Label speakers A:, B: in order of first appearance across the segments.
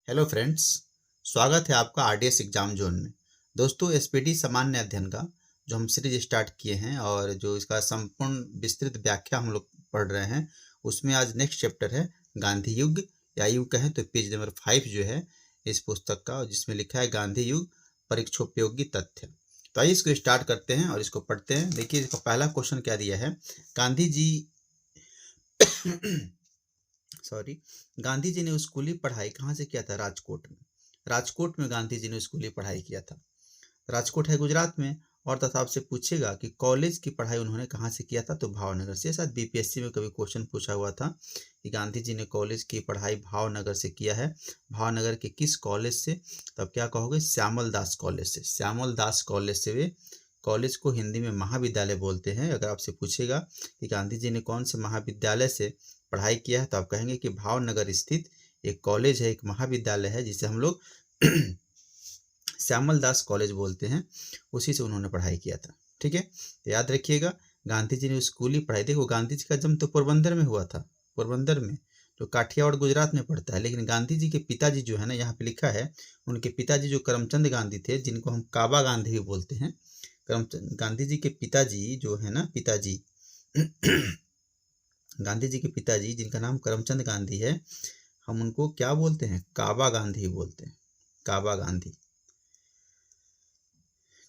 A: Hello friends, स्वागत है आपका आरडीएस एग्जाम जोन में। दोस्तों, एसपीटी सामान्य अध्ययन का जो हम सीरीज स्टार्ट किए हैं और जो इसका संपूर्ण विस्तृत व्याख्या हम लोग पढ़ रहे हैं, उसमें आज नेक्स्ट चैप्टर है गांधी युग, या यूँ कहें तो पेज नंबर 5 जो है इस पुस्तक का, जिसमें लिखा है गांधी युग परीक्षोपयोगी तथ्य। तो आइए इसको स्टार्ट करते हैं और इसको पढ़ते हैं। देखिए, इसका पहला क्वेश्चन क्या दिया है। गांधी जी सॉरी गांधी जी ने स्कूली पढ़ाई कहाँ से किया था? राजकोट में। राजकोट में गांधी जी ने स्कूली पढ़ाई किया था। राजकोट है गुजरात में। और तथा आपसे पूछेगा कि कॉलेज की पढ़ाई उन्होंने कहाँ से किया था, तो भावनगर से। शायद बीपीएससी में कभी क्वेश्चन पूछा हुआ था कि गांधी जी ने कॉलेज की पढ़ाई भावनगर से किया है। भावनगर के किस कॉलेज से? तब क्या कहोगे? श्यामल दास कॉलेज से। श्यामल दास कॉलेज से वे कॉलेज को हिंदी में महाविद्यालय बोलते हैं। अगर आपसे पूछेगा कि गांधी जी ने कौन से महाविद्यालय से पढ़ाई किया है, तो आप कहेंगे कि भावनगर स्थित एक कॉलेज है, एक महाविद्यालय है, जिसे हम लोग श्यामल दास कॉलेज बोलते हैं। उसी से उन्होंने पढ़ाई किया था। ठीक है, तो याद रखिएगा, गांधी जी ने स्कूली पढ़ाई। देखो, गांधी जी का जन्म तो पोरबंदर में हुआ था। पोरबंदर में जो काठियावाड़ गुजरात में पड़ता है। लेकिन गांधी जी के पिताजी जो है ना, यहाँ पे लिखा है, उनके पिताजी जो करमचंद गांधी थे, जिनको हम काबा गांधी भी बोलते हैं। करमचंद गांधी जी के पिताजी जो है ना, पिताजी गांधी जी के पिताजी जिनका नाम करमचंद गांधी है, हम उनको क्या बोलते हैं? काबा गांधी बोलते हैं। काबा गांधी।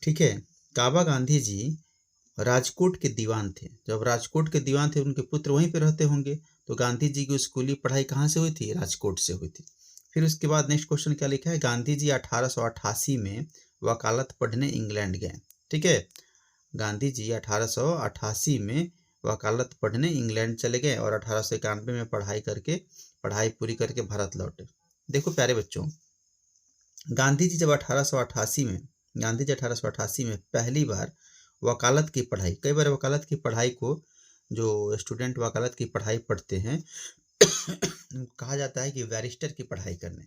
A: ठीक है, काबा गांधी जी राजकोट के दीवान थे। जब राजकोट के दीवान थे, उनके पुत्र वहीं पे रहते होंगे, तो गांधी जी की स्कूली पढ़ाई कहाँ से हुई थी? राजकोट से हुई थी। फिर उसके बाद नेक्स्ट क्वेश्चन क्या लिखा है? गांधी जी 1888 में वकालत पढ़ने इंग्लैंड गए। ठीक है, गांधी जी 1888 में वकालत पढ़ने इंग्लैंड चले गए और 1891 में पढ़ाई पूरी करके भारत लौटे। देखो प्यारे बच्चों, गांधी जी 1888 में पहली बार वकालत की पढ़ाई, कई बार वकालत की पढ़ाई को जो स्टूडेंट वकालत की पढ़ाई पढ़ते हैं कहा जाता है कि बैरिस्टर की पढ़ाई करने।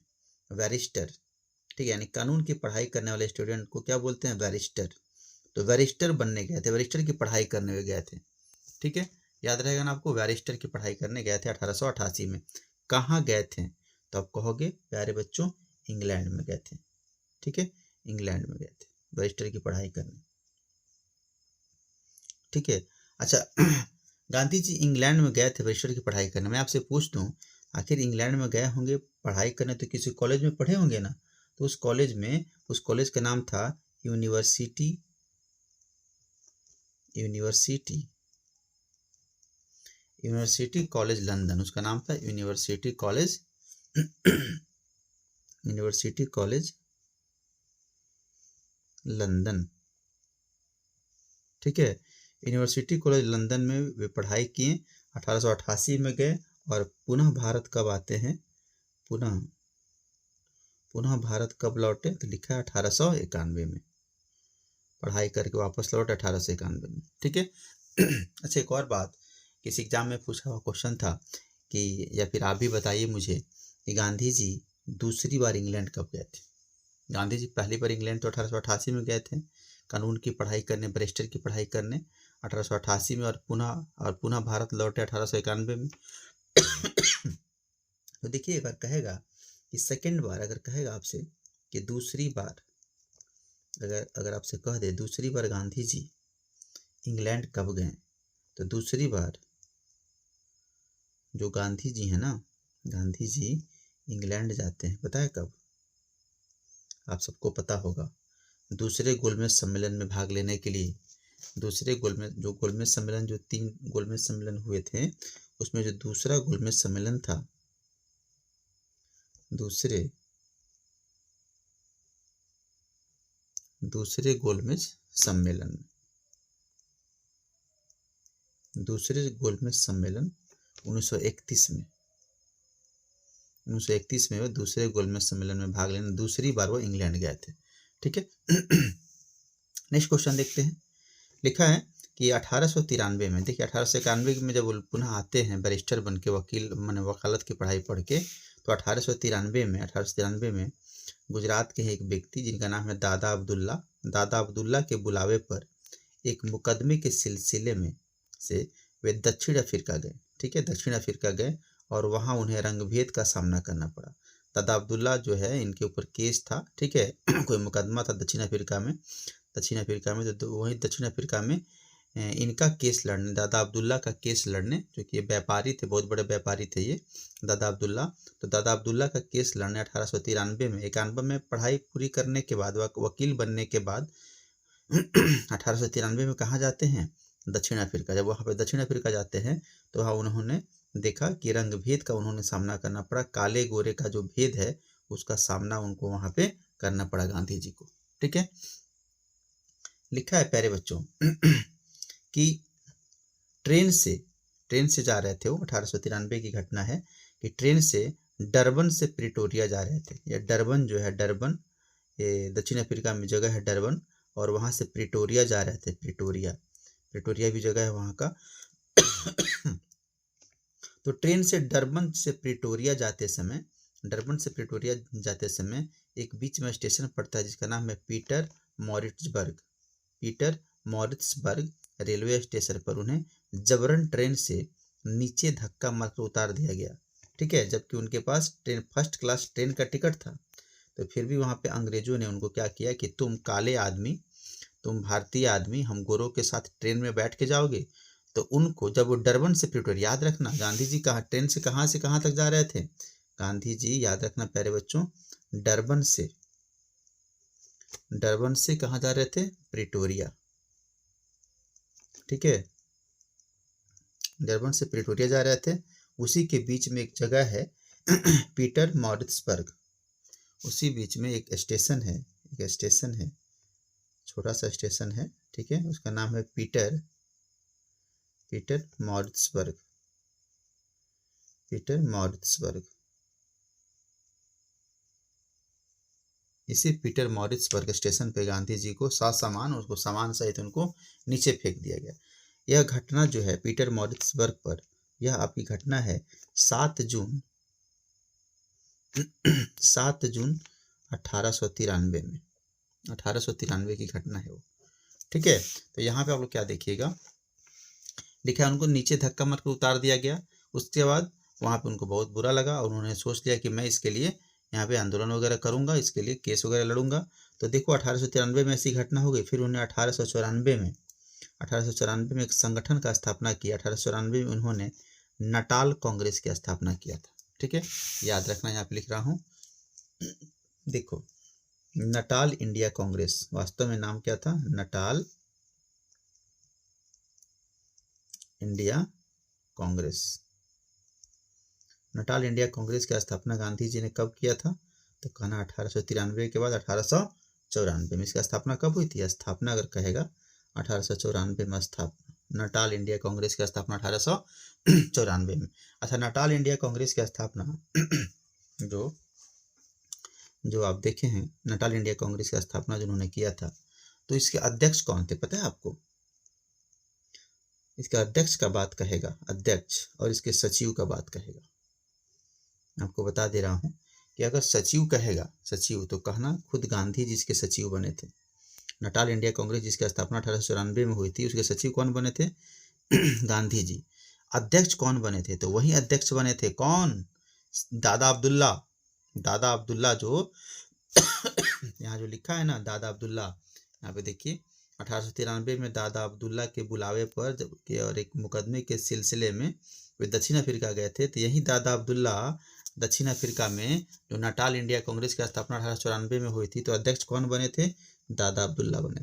A: बैरिस्टर, ठीक है, यानी कानून की पढ़ाई करने वाले स्टूडेंट को क्या बोलते हैं? बैरिस्टर। तो बैरिस्टर बनने गए थे, बैरिस्टर की पढ़ाई करने हुए गए थे। ठीक है, याद रहेगा ना आपको, बैरिस्टर की पढ़ाई करने गए थे 1888 में। कहाँ गए थे? तो आप कहोगे प्यारे बच्चों, इंग्लैंड में गए थे। ठीक है, इंग्लैंड में गए थे बैरिस्टर की पढ़ाई करने। ठीक है, अच्छा गांधी जी इंग्लैंड में गए थे बैरिस्टर की पढ़ाई करने। मैं आपसे पूछ दूं, आखिर इंग्लैंड में गए होंगे पढ़ाई करने तो किसी कॉलेज में पढ़े होंगे ना? तो उस कॉलेज का नाम था यूनिवर्सिटी यूनिवर्सिटी कॉलेज लंदन। उसका नाम था यूनिवर्सिटी कॉलेज लंदन। ठीक है, यूनिवर्सिटी कॉलेज लंदन में वे पढ़ाई किए। 1888 में गए और पुनः भारत कब आते हैं? पुनः भारत कब लौटे? तो लिखा है 1891 में। पढ़ाई करके वापस लौटे 1891 में। ठीक है अच्छा, एक और बात, किसी एग्जाम में पूछा हुआ क्वेश्चन था कि, या फिर आप भी बताइए मुझे, कि गांधी जी दूसरी बार इंग्लैंड कब गए थे? गांधी जी पहली बार इंग्लैंड तो 1888 में गए थे, कानून की पढ़ाई करने, बैरिस्टर की पढ़ाई करने 1888 में, और पुनः भारत लौटे 1891 में। तो देखिए, अगर कहेगा कि सेकेंड बार, अगर कहेगा आपसे कि दूसरी बार, अगर आपसे कह दे दूसरी बार गांधी जी इंग्लैंड कब गए, तो दूसरी बार जो गांधी जी है ना, गांधी जी इंग्लैंड जाते हैं, पता है कब? आप सबको पता होगा, दूसरे गोलमेज सम्मेलन में भाग लेने के लिए। दूसरे गोलमेज सम्मेलन, जो 3 गोलमेज सम्मेलन हुए थे, उसमें जो दूसरा गोलमेज सम्मेलन था, दूसरे गोलमेज सम्मेलन 1931 में। 1931 में वो दूसरे गोलमेज सम्मेलन में भाग लेने दूसरी बार वो इंग्लैंड गए थे। ठीक है नेक्स्ट क्वेश्चन देखते हैं। लिखा है कि 1893 में, देखिए 1891 में जब वो पुनः आते हैं बैरिस्टर बन के, वकील माने वकालत की पढ़ाई पढ़ के, तो 1893 में गुजरात के एक व्यक्ति जिनका नाम है दादा अब्दुल्ला के बुलावे पर एक मुकदमे के सिलसिले में से वे दक्षिण अफ्रीका गए। ठीक है, दक्षिण अफ्रीका गए और वहाँ उन्हें रंगभेद का सामना करना पड़ा। दादा अब्दुल्ला जो है इनके ऊपर केस था, ठीक है। कोई मुकदमा था दक्षिण अफ्रीका में, तो वहीं दक्षिण अफ्रीका में इनका केस लड़ने, दादा अब्दुल्ला का केस लड़ने, क्योंकि ये व्यापारी थे, बहुत बड़े व्यापारी थे ये दादा अब्दुल्ला। तो दादा अब्दुल्ला का केस लड़ने 1893 में, 91 में पढ़ाई पूरी करने के बाद, वकील बनने के बाद 1893 में कहाँ जाते हैं, दक्षिण अफ्रीका। जब वहाँ पे दक्षिण अफ्रीका जाते हैं तो वहाँ उन्होंने देखा कि रंग भेद का उन्होंने सामना करना पड़ा, काले गोरे का जो भेद है उसका सामना उनको वहाँ पे करना पड़ा गांधी जी को, ठीक है। लिखा है प्यारे बच्चों कि ट्रेन से जा रहे थे वो, 1893 की घटना है कि ट्रेन से डरबन से प्रिटोरिया जा रहे थे। या डरबन जो है, डरबन ये दक्षिण अफ्रीका में जगह है डरबन, और वहाँ से प्रिटोरिया जा रहे थे, प्रिटोरिया भी जगह है वहाँ का। तो ट्रेन से डरबन से प्रिटोरिया जाते समय एक बीच में स्टेशन पड़ता है जिसका नाम है पीटर मॉरिट्सबर्ग रेलवे स्टेशन पर उन्हें जबरन ट्रेन से नीचे धक्का मारकर उतार दिया गया, ठीक है। जबकि उनके पास फर्स्ट क्लास ट्रेन का टिकट था। तो फिर भी वहाँ पे अंग्रेजों ने उनको क्या किया कि तुम काले आदमी, तुम भारतीय आदमी, हम गोरों के साथ ट्रेन में बैठ के जाओगे। तो उनको जब वो डरबन से प्रिटोरिया, याद रखना गांधी जी ट्रेन से कहाँ तक जा रहे थे, गांधी जी याद रखना प्यारे बच्चों, डरबन से कहाँ जा रहे थे, प्रिटोरिया, ठीक है। डरबन से प्रिटोरिया जा रहे थे। उसी के बीच में एक जगह है पीटर मॉरिट्सबर्ग, उसी बीच में एक स्टेशन है, छोटा सा स्टेशन है, ठीक है। उसका नाम है पीटर मॉरिट्सबर्ग। इसी पीटर मॉरिट्सबर्ग स्टेशन पे गांधी जी को उसको सामान सहित उनको नीचे फेंक दिया गया। यह घटना जो है पीटर मॉरिट्सबर्ग पर, यह आपकी घटना है 7 जून 1893 की घटना है वो, ठीक है। तो यहाँ पे आप लोग क्या देखिएगा, लिखा है उनको नीचे धक्का मार के उतार दिया गया। उसके बाद वहाँ पे उनको बहुत बुरा लगा और उन्होंने सोच लिया कि मैं इसके लिए यहाँ पे आंदोलन वगैरह करूँगा, इसके लिए केस वगैरह लड़ूंगा। तो देखो 1893 में ऐसी घटना हो गई। फिर उन्होंने 1894 में एक संगठन का स्थापना किया। 1894 में उन्होंने नटाल कांग्रेस की स्थापना किया था, ठीक है। याद रखना, यहाँ पे लिख रहा हूँ, देखो नटाल इंडिया कांग्रेस, वास्तव में नाम क्या था, Natal India Congress. Natal India Congress की स्थापना गांधी जी ने कब किया था, तो कहना 1893 के बाद 1894 में। इसकी स्थापना कब हुई थी, स्थापना अगर कहेगा 1894 में स्थापना, नटाल इंडिया कांग्रेस की स्थापना 1894 में। अच्छा, नटाल इंडिया कांग्रेस की स्थापना जो आप देखे हैं, नटाल इंडिया कांग्रेस की स्थापना जिन्होंने किया था, तो इसके अध्यक्ष कौन थे पता है आपको, इसका अध्यक्ष का बात कहेगा अध्यक्ष, और इसके सचिव का बात कहेगा। आपको बता दे रहा हूँ कि अगर सचिव कहेगा, सचिव तो कहना खुद गांधी जी इसके सचिव बने थे। नटाल इंडिया कांग्रेस जिसकी स्थापना 1894 में हुई थी, उसके सचिव कौन बने थे, गांधी जी। अध्यक्ष कौन बने थे, तो वही अध्यक्ष बने थे कौन, दादा अब्दुल्ला जो यहाँ जो लिखा है ना दादा अब्दुल्ला, यहाँ पे देखिए 1893 में दादा अब्दुल्ला के बुलावे पर और एक मुकदमे के सिलसिले में वे दक्षिण अफ्रीका गए थे। तो यही दादा अब्दुल्ला दक्षिण अफ्रीका में जो नटाल इंडिया कांग्रेस की स्थापना 1894 में हुई थी, तो अध्यक्ष कौन बने थे, दादा अब्दुल्ला बने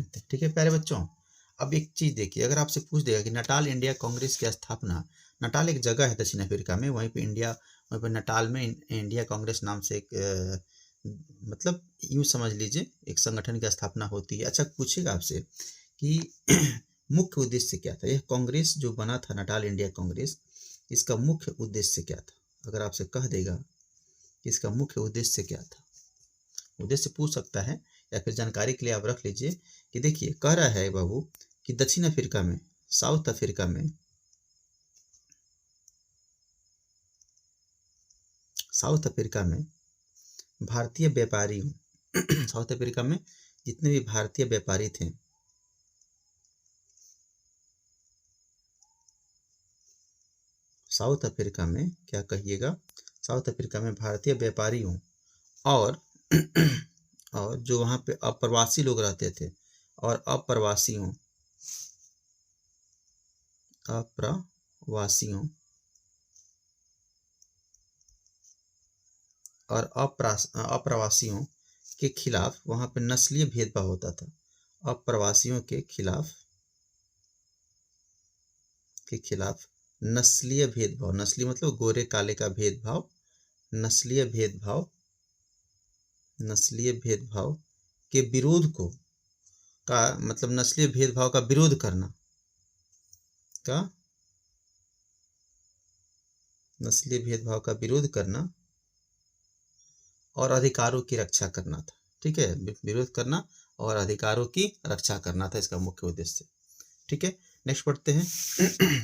A: थे, ठीक है प्यारे बच्चों। अब एक चीज देखिए, अगर आपसे पूछ देगा कि नटाल इंडिया कांग्रेस की स्थापना, नटाल एक जगह है दक्षिण अफ्रीका में, वहीं पे नटाल में इंडिया कांग्रेस नाम से एक मतलब यूँ समझ लीजिए एक संगठन की स्थापना होती है। अच्छा, पूछेगा आपसे कि मुख्य उद्देश्य क्या था, यह कांग्रेस जो बना था नटाल इंडिया कांग्रेस, इसका मुख्य उद्देश्य क्या था। अगर आपसे कह देगा कि इसका मुख्य उद्देश्य क्या था, उद्देश्य पूछ सकता है, या फिर जानकारी के लिए आप रख लीजिए कि देखिए कह रहा है बाबू कि दक्षिण अफ्रीका में, साउथ अफ्रीका में भारतीय व्यापारियों साउथ अफ्रीका में जितने भी भारतीय व्यापारी थे, साउथ अफ्रीका में क्या कहिएगा, साउथ अफ्रीका में भारतीय व्यापारियों और और जो वहाँ पे अप्रवासी लोग रहते थे और अप्रवासियों और अप्रवासियों के खिलाफ वहाँ पे नस्लीय भेदभाव होता था। अप्रवासियों के खिलाफ नस्लीय भेदभाव, नस्ली मतलब गोरे काले का भेदभाव, नस्लीय भेदभाव के विरोध को का मतलब नस्लीय भेदभाव का विरोध करना, का नस्लीय भेदभाव का विरोध करना और अधिकारों की रक्षा करना था। ठीक है, विरोध करना और अधिकारों की रक्षा करना था इसका मुख्य उद्देश्य। ठीक है, नेक्स्ट पढ़ते हैं।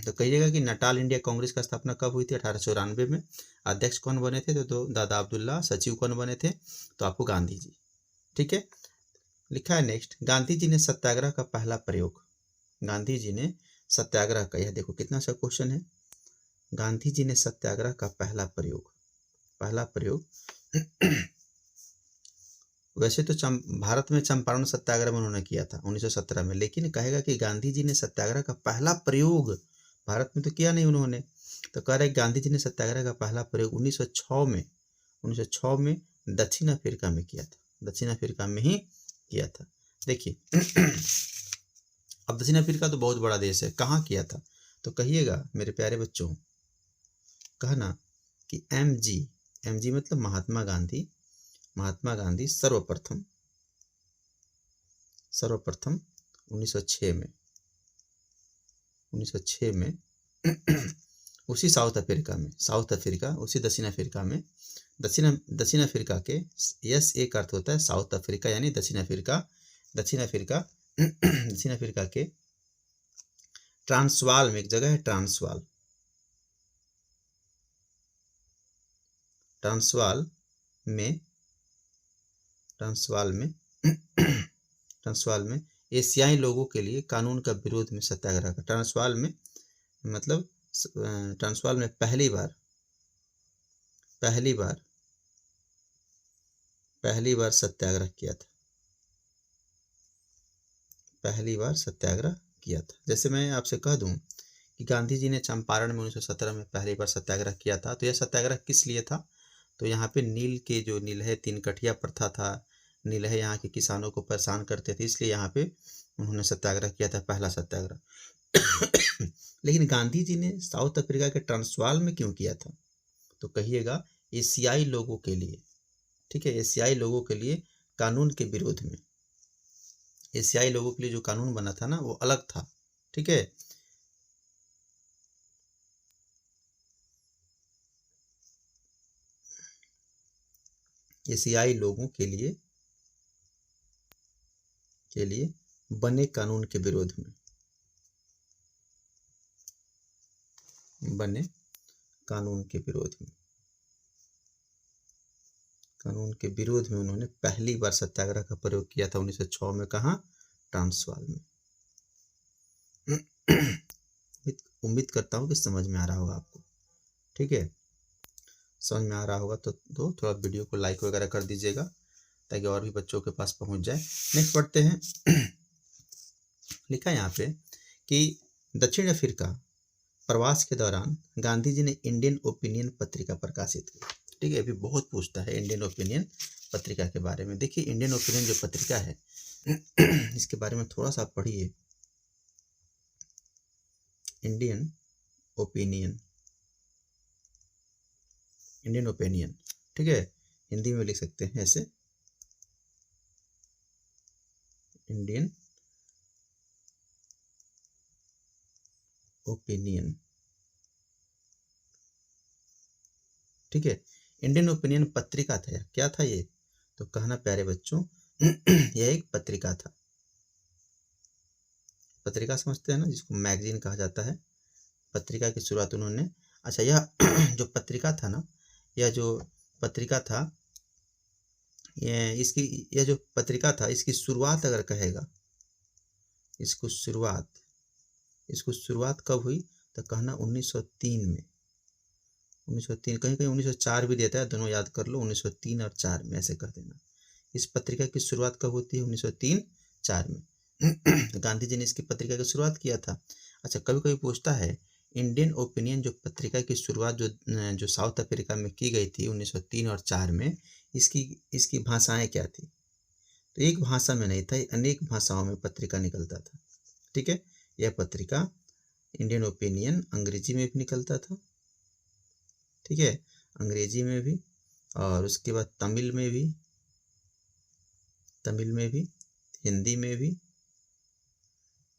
A: तो कहिएगा कि नटाल इंडिया कांग्रेस का स्थापना कब हुई थी? 1894 में। अध्यक्ष कौन बने थे? तो दादा अब्दुल्ला। सचिव कौन बने थे? तो आपको गांधी जी। ठीक है, लिखा है नेक्स्ट, गांधी जी ने सत्याग्रह का पहला प्रयोग, गांधी जी ने सत्याग्रह का, यह देखो कितना सा क्वेश्चन है, गांधी जी ने सत्याग्रह का पहला प्रयोग वैसे तो भारत में चंपारण सत्याग्रह में उन्होंने किया था 1917 में, लेकिन कहेगा कि गांधी जी ने सत्याग्रह का पहला प्रयोग भारत में तो किया नहीं उन्होंने, तो कह रहे गांधी जी ने सत्याग्रह का पहला प्रयोग 1906 में दक्षिण अफ्रीका में किया था, दक्षिण अफ्रीका में ही किया था। देखिए अब दक्षिण अफ्रीका तो बहुत बड़ा देश है, कहाँ किया था? तो कहिएगा मेरे प्यारे बच्चों, कहना कि MG मतलब महात्मा गांधी सर्वप्रथम 1906 में उसी साउथ अफ्रीका उसी दक्षिण अफ्रीका में, दक्षिण अफ्रीका के, यस एक अर्थ होता है साउथ अफ्रीका यानी दक्षिण अफ्रीका दक्षिण अफ्रीका के ट्रांसवाल में एक जगह है, ट्रांसवाल में एशियाई लोगों के लिए कानून का विरोध में सत्याग्रह का, ट्रांसवाल में मतलब ट्रांसवाल में पहली बार सत्याग्रह किया था। जैसे मैं आपसे कह दूं कि गांधी जी ने चंपारण में 1917 में पहली बार सत्याग्रह किया था, तो यह सत्याग्रह किस लिए था? तो यहाँ पे नीलहे तीन कठिया प्रथा था, नीलहे यहाँ के किसानों को परेशान करते थे, इसलिए यहाँ पे उन्होंने सत्याग्रह किया था, पहला सत्याग्रह। लेकिन गांधी जी ने साउथ अफ्रीका के ट्रांसवाल में क्यों किया था? तो कहिएगा एशियाई लोगों के लिए, ठीक है, एशियाई लोगों के लिए कानून के विरोध में, एशियाई लोगों के लिए जो कानून बना था ना वो अलग था। ठीक है, एशियाई लोगों के लिए बने कानून के विरोध में, कानून के विरोध में उन्होंने पहली बार सत्याग्रह का प्रयोग किया था 1906 में। कहाँ? ट्रांसवाल में। उम्मीद करता हूँ कि समझ में आ रहा होगा आपको। ठीक है, समझ में आ रहा होगा तो थोड़ा वीडियो को लाइक वगैरह कर दीजिएगा ताकि और भी बच्चों के पास पहुंच जाए। नेक्स्ट पढ़ते हैं। लिखा है यहाँ पे कि दक्षिण अफ्रीका प्रवास के दौरान गांधी जी ने इंडियन ओपिनियन पत्रिका प्रकाशित की। ठीक है, अभी बहुत पूछता है इंडियन ओपिनियन पत्रिका के बारे में। देखिए इंडियन ओपिनियन जो पत्रिका है इसके बारे में थोड़ा सा पढ़िए। इंडियन ओपिनियन, ठीक है, हिंदी में लिख सकते हैं ऐसे, इंडियन ओपिनियन। ठीक है, इंडियन ओपिनियन पत्रिका था, क्या था ये? तो कहना प्यारे बच्चों यह एक पत्रिका था। पत्रिका समझते हैं ना, जिसको मैगजीन कहा जाता है। पत्रिका की शुरुआत उन्होंने, अच्छा यह जो पत्रिका था ना, यह जो पत्रिका था यह जो पत्रिका था इसकी शुरुआत अगर कहेगा, इसको शुरुआत कब हुई? तो कहना 1903 में, 1903, कहीं कहीं 1904 भी देता है, दोनों याद कर लो, 1903 और 4 में ऐसे कर देना। इस पत्रिका की शुरुआत कब होती है? 1903-4 में। गांधी जी ने इसकी पत्रिका की शुरुआत किया था। अच्छा, कभी कभी पूछता है इंडियन ओपिनियन जो पत्रिका की शुरुआत जो साउथ अफ्रीका में की गई थी 1903 और 4 में, इसकी इसकी भाषाएं क्या थी? तो एक भाषा में नहीं था, अनेक भाषाओं में पत्रिका निकलता था। ठीक है, यह पत्रिका इंडियन ओपिनियन अंग्रेजी में भी निकलता था, ठीक है, अंग्रेजी में भी, और उसके बाद तमिल में भी,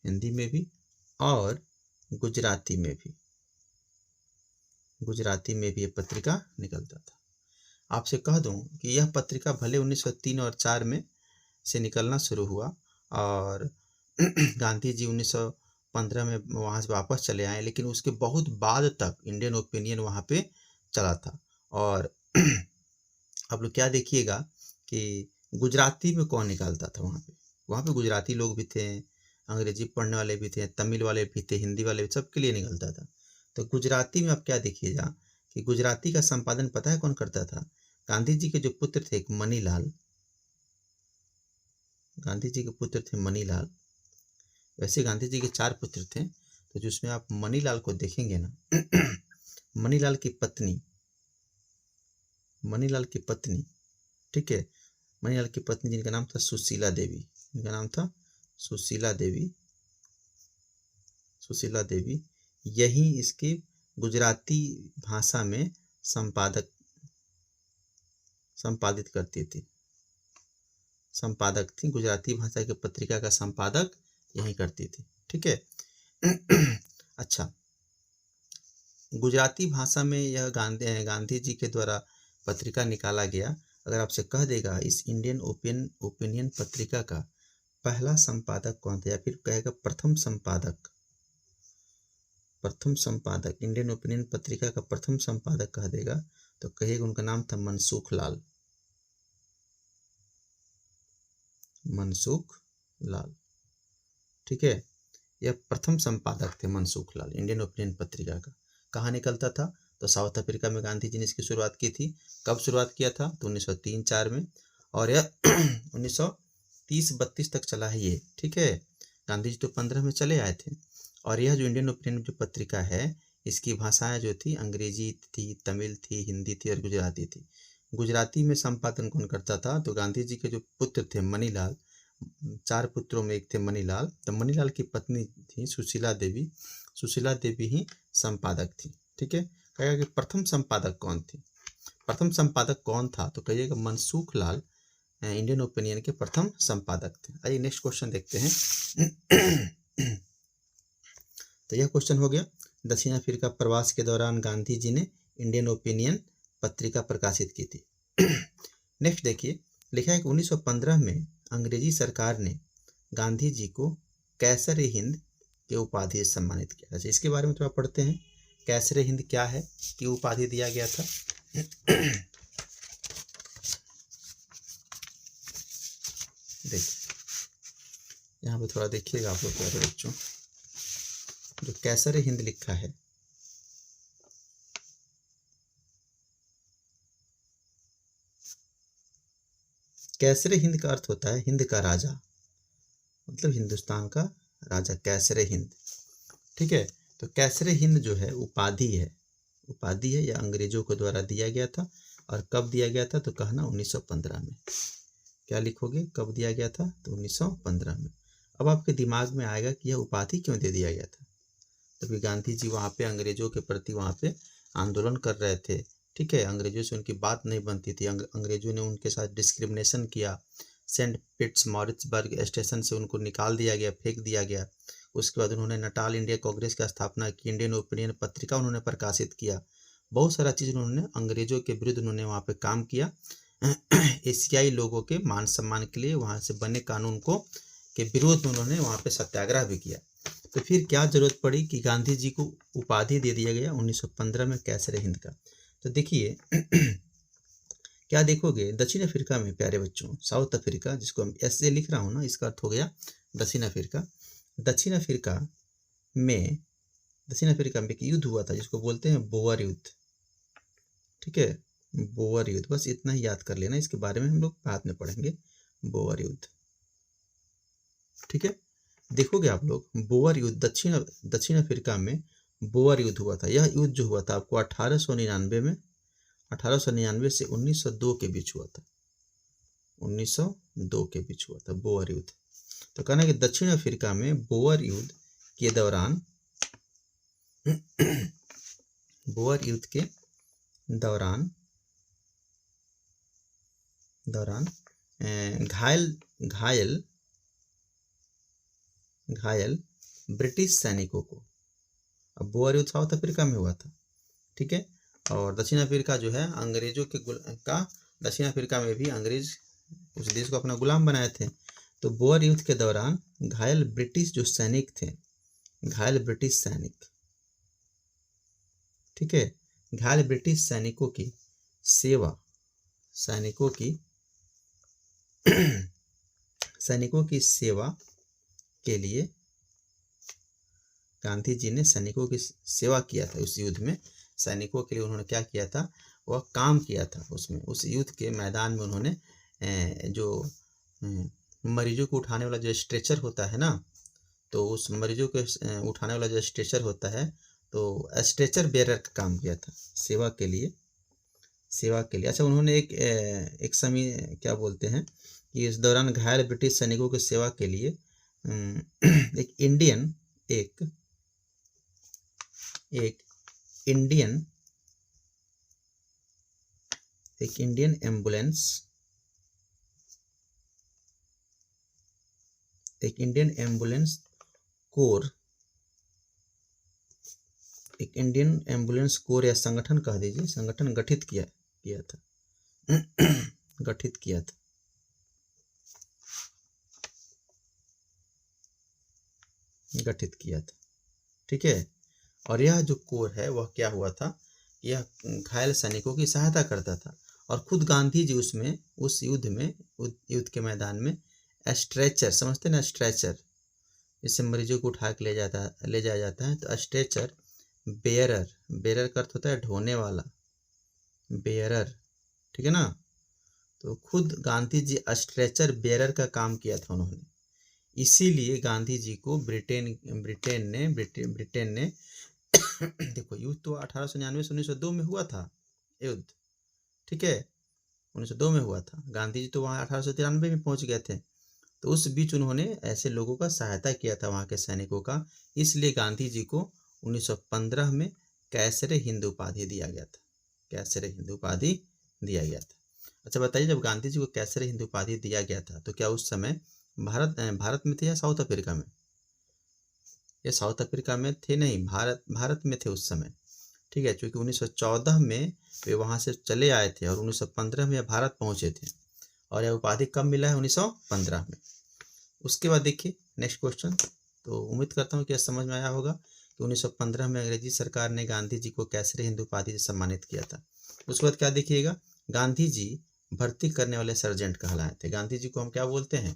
A: हिंदी में भी, और गुजराती में भी यह पत्रिका निकलता था। आपसे कह दूं कि यह पत्रिका भले 1903 और 4 में से निकलना शुरू हुआ और गांधी जी 1915 में वहाँ से वापस चले आए, लेकिन उसके बहुत बाद तक इंडियन ओपिनियन वहाँ पे चला था। और आप लोग क्या देखिएगा कि गुजराती में कौन निकालता था वहाँ पे गुजराती लोग भी थे, अंग्रेजी पढ़ने वाले भी थे, तमिल वाले भी थे, हिंदी वाले भी, सबके लिए निकलता था। तो गुजराती में आप क्या देखिएगा कि गुजराती का संपादन पता है कौन करता था? गांधी जी के जो पुत्र थे, एक मनीलाल, गांधी जी के पुत्र थे मनीलाल। वैसे गांधी जी के 4 पुत्र थे, तो जिसमें आप मनीलाल को देखेंगे ना, मनीलाल की पत्नी, ठीक है, मनीलाल की पत्नी जिनका नाम था सुशीला देवी, यही इसके गुजराती भाषा में संपादक थी, गुजराती भाषा की पत्रिका का संपादक यही करती थी। ठीक है। अच्छा, गुजराती भाषा में यह गांधी जी के द्वारा पत्रिका निकाला गया। अगर आपसे कह देगा इस इंडियन ओपिनियन पत्रिका का पहला संपादक कौन था, या फिर कहेगा प्रथम संपादक इंडियन ओपिनियन पत्रिका का प्रथम संपादक कह देगा, तो कहेगा उनका नाम था मनसुख लाल। ठीक है, यह प्रथम संपादक थे मनसुख लाल इंडियन ओपिनियन पत्रिका का। कहाँ निकलता था? तो साउथ अफ्रीका में गांधी जी ने इसकी शुरुआत की थी। कब शुरुआत किया था? तो 1903-4 में, और यह 1930-32 तक चला है ये। ठीक है, गांधी जी तो 15 में चले आए थे। और यह जो इंडियन ओपिनियन जो पत्रिका है, इसकी भाषाएं जो थी अंग्रेजी थी, तमिल थी, हिंदी थी और गुजराती थी। गुजराती में संपादन कौन करता था? तो गांधी जी के जो पुत्र थे मनीलाल, 4 पुत्रों में एक थे मनीलाल, तो मनीलाल की पत्नी थी सुशीला देवी ही संपादक थी। ठीक है, कहेगा कि प्रथम संपादक कौन था? तो कहिएगा मनसुख लाल इंडियन ओपिनियन के प्रथम संपादक थे। आइए नेक्स्ट क्वेश्चन देखते हैं। तो यह क्वेश्चन हो गया, दक्षिण अफ्रीका प्रवास के दौरान गांधी जी ने इंडियन ओपिनियन पत्रिका प्रकाशित की थी। नेक्स्ट देखिए, लिखा है कि 1915 में अंग्रेजी सरकार ने गांधी जी को कैसरे हिंद के उपाधि से सम्मानित किया। अच्छा, इसके बारे में थोड़ा पढ़ते हैं। कैसरे हिंद क्या है, कि उपाधि दिया गया था। देखिए यहाँ पे थोड़ा देखिएगा आप लोग प्यारे बच्चों, जो कैसरे हिंद लिखा है, कैसरे हिंद का अर्थ होता है हिंद का राजा, मतलब हिंदुस्तान का राजा कैसरे हिंद। ठीक है, तो कैसरे हिंद जो है उपाधि है, यह अंग्रेजों के द्वारा दिया गया था। और कब दिया गया था? तो कहना 1915 में। क्या लिखोगे, कब दिया गया था? तो 1915 में। अब आपके दिमाग में आएगा कि यह उपाधि क्यों दे दिया गया था? तभी गांधी जी वहाँ पे अंग्रेजों के प्रति वहाँ पे आंदोलन कर रहे थे। ठीक है, अंग्रेजों से उनकी बात नहीं बनती थी, अंग्रेजों ने उनके साथ डिस्क्रिमिनेशन किया। सेंट पीटर्सबर्ग स्टेशन से उनको निकाल दिया गया, फेंक दिया गया। उसके बाद उन्होंने नटाल इंडिया कांग्रेस की स्थापना की, इंडियन ओपिनियन पत्रिका उन्होंने प्रकाशित किया। बहुत सारा चीज़ उन्होंने अंग्रेजों के विरुद्ध उन्होंने वहाँ पे काम किया। एशियाई लोगों के मान सम्मान के लिए वहाँ से बने कानून को के विरोध में उन्होंने वहाँ पे सत्याग्रह भी किया। तो फिर क्या जरूरत पड़ी कि गांधी जी को उपाधि दे दिया गया 1915 में कैसरे हिंद का। तो देखिए क्या देखोगे, दक्षिण अफ्रीका में प्यारे बच्चों, साउथ अफ्रीका जिसको हम एस से लिख रहा हूँ ना, इसका अर्थ हो गया दक्षिण अफ्रीका। दक्षिण अफ्रीका में एक युद्ध हुआ था जिसको बोलते हैं बोअर युद्ध। ठीक है, बोअर युद्ध, बस इतना ही याद कर लेना, इसके बारे में हम लोग बाद में पढ़ेंगे, बोअर युद्ध। ठीक है, देखोगे आप लोग बोअर युद्ध दक्षिण अफ्रीका में बोअर युद्ध हुआ था। यह युद्ध जो हुआ था आपको 1899 में, 1899 से 1902 के बीच हुआ था, 1902 के बीच हुआ था बोअर युद्ध। तो कहना है कि दक्षिण अफ्रीका में बोअर युद्ध के दौरान बोअर युद्ध के दौरान घायल ब्रिटिश सैनिकों को, अब बोअर युद्ध साउथ अफ्रीका में हुआ था, ठीक है, और दक्षिण अफ्रीका जो है अंग्रेजों के दक्षिण अफ्रीका में भी अंग्रेज उस देश को अपना गुलाम बनाए थे। तो बोअर युद्ध के दौरान घायल ब्रिटिश जो सैनिक थे, घायल ब्रिटिश सैनिक, ठीक है, घायल ब्रिटिश सैनिकों की सेवा के लिए गांधी जी ने सैनिकों की सेवा किया था। उस युद्ध में सैनिकों के लिए उन्होंने क्या किया था, वह काम किया था। उसमें उस युद्ध के मैदान में उन्होंने जो मरीजों को उठाने वाला जो स्ट्रेचर होता है ना, तो उस मरीजों को उठाने वाला जो स्ट्रेचर होता है, तो स्ट्रेचर बेरर का काम किया था सेवा के लिए। अच्छा, उन्होंने एक समय क्या बोलते हैं कि इस दौरान घायल ब्रिटिश सैनिकों की सेवा के लिए एक इंडियन एम्बुलेंस कोर या संगठन कह दीजिए, संगठन गठित किया था, ठीक है। और यह जो कोर है वह क्या हुआ था, यह घायल सैनिकों की सहायता करता था। और खुद गांधी जी उसमें उस युद्ध के मैदान में स्ट्रेचर, समझते ना, स्ट्रेचर जिससे मरीजों को उठा के ले जाया जाता है, तो स्ट्रेचर बेरर का अर्थ होता है ढोने वाला, बेरर, ठीक है ना। तो खुद गांधी जी स्ट्रेचर बेरर का काम किया था उन्होंने। इसीलिए गांधी जी को ब्रिटेन ने देखो, युद्ध तो 1899 से 1902 में हुआ था युद्ध, ठीक है, 1902 में हुआ था। गांधी जी तो वहाँ 1893 में पहुंच गए थे। तो उस बीच उन्होंने ऐसे लोगों का सहायता किया था, वहाँ के सैनिकों का। इसलिए गांधी जी को 1915 में कैसरे हिंद उपाधि दिया गया था। अच्छा बताइए, जब गांधी जी को कैसरे हिंद उपाधि दिया गया था, तो क्या उस समय भारत में थे या साउथ अफ्रीका में? ये साउथ अफ्रीका में थे नहीं, भारत में थे उस समय, ठीक है, क्योंकि 1914 में वे वहाँ से चले आए थे और 1915 में भारत पहुँचे थे। और यह उपाधि कब मिला है? 1915 में। उसके बाद देखिए नेक्स्ट क्वेश्चन। तो उम्मीद करता हूँ कि समझ में आया होगा कि 1915 में अंग्रेजी सरकार ने गांधी जी को कैसरे हिंद उपाधि से सम्मानित किया था। उसके बाद क्या देखिएगा, गांधी जी भर्ती करने वाले सर्जेंट कहलाए थे। गांधी जी को हम क्या बोलते हैं?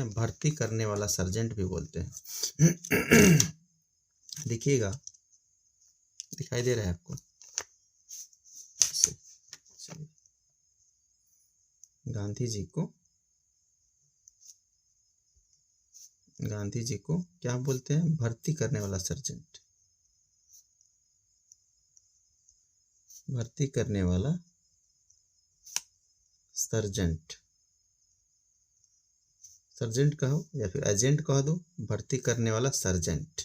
A: भर्ती करने वाला सर्जेंट भी बोलते हैं। देखिएगा, दिखाई दे रहा है आपको? गांधी जी को क्या बोलते हैं? भर्ती करने वाला सर्जेंट, भर्ती करने वाला सर्जेंट कहो या फिर एजेंट कह दो, भर्ती करने वाला सर्जेंट,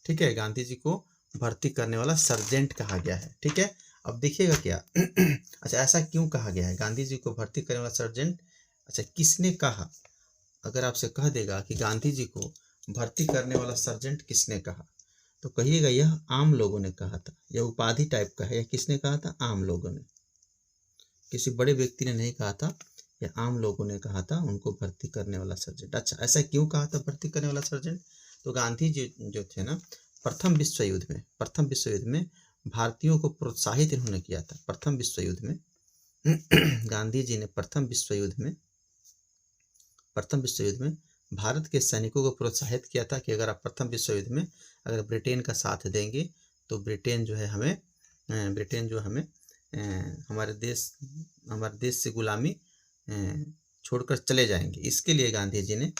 A: ठीक है। गांधी जी को भर्ती करने वाला सर्जेंट कहा गया है, ठीक है। अब देखिएगा क्या अच्छा, ऐसा क्यों कहा गया है गांधी जी को भर्ती करने वाला सर्जेंट? अच्छा, किसने कहा? अगर आपसे कह देगा कि गांधी जी को भर्ती करने वाला सर्जेंट किसने कहा, तो कहिएगा यह आम लोगों ने कहा था। यह उपाधि टाइप का है। यह किसने कहा था? आम लोगों ने, किसी बड़े व्यक्ति ने नहीं कहा था, यह आम लोगों ने कहा था उनको भर्ती करने वाला सर्जेंट। अच्छा, ऐसा क्यों कहा था भर्ती करने वाला सर्जेंट? तो गांधी जी जो थे ना, प्रथम विश्व युद्ध में भारतीयों को प्रोत्साहित इन्होंने किया था। प्रथम विश्व युद्ध में गांधी जी ने प्रथम विश्व युद्ध में भारत के सैनिकों को प्रोत्साहित किया था कि अगर आप प्रथम विश्व युद्ध में अगर ब्रिटेन का साथ देंगे तो ब्रिटेन जो है हमें ब्रिटेन जो हमें हमारे देश से गुलामी छोड़कर चले जाएंगे। इसके लिए गांधी जी ने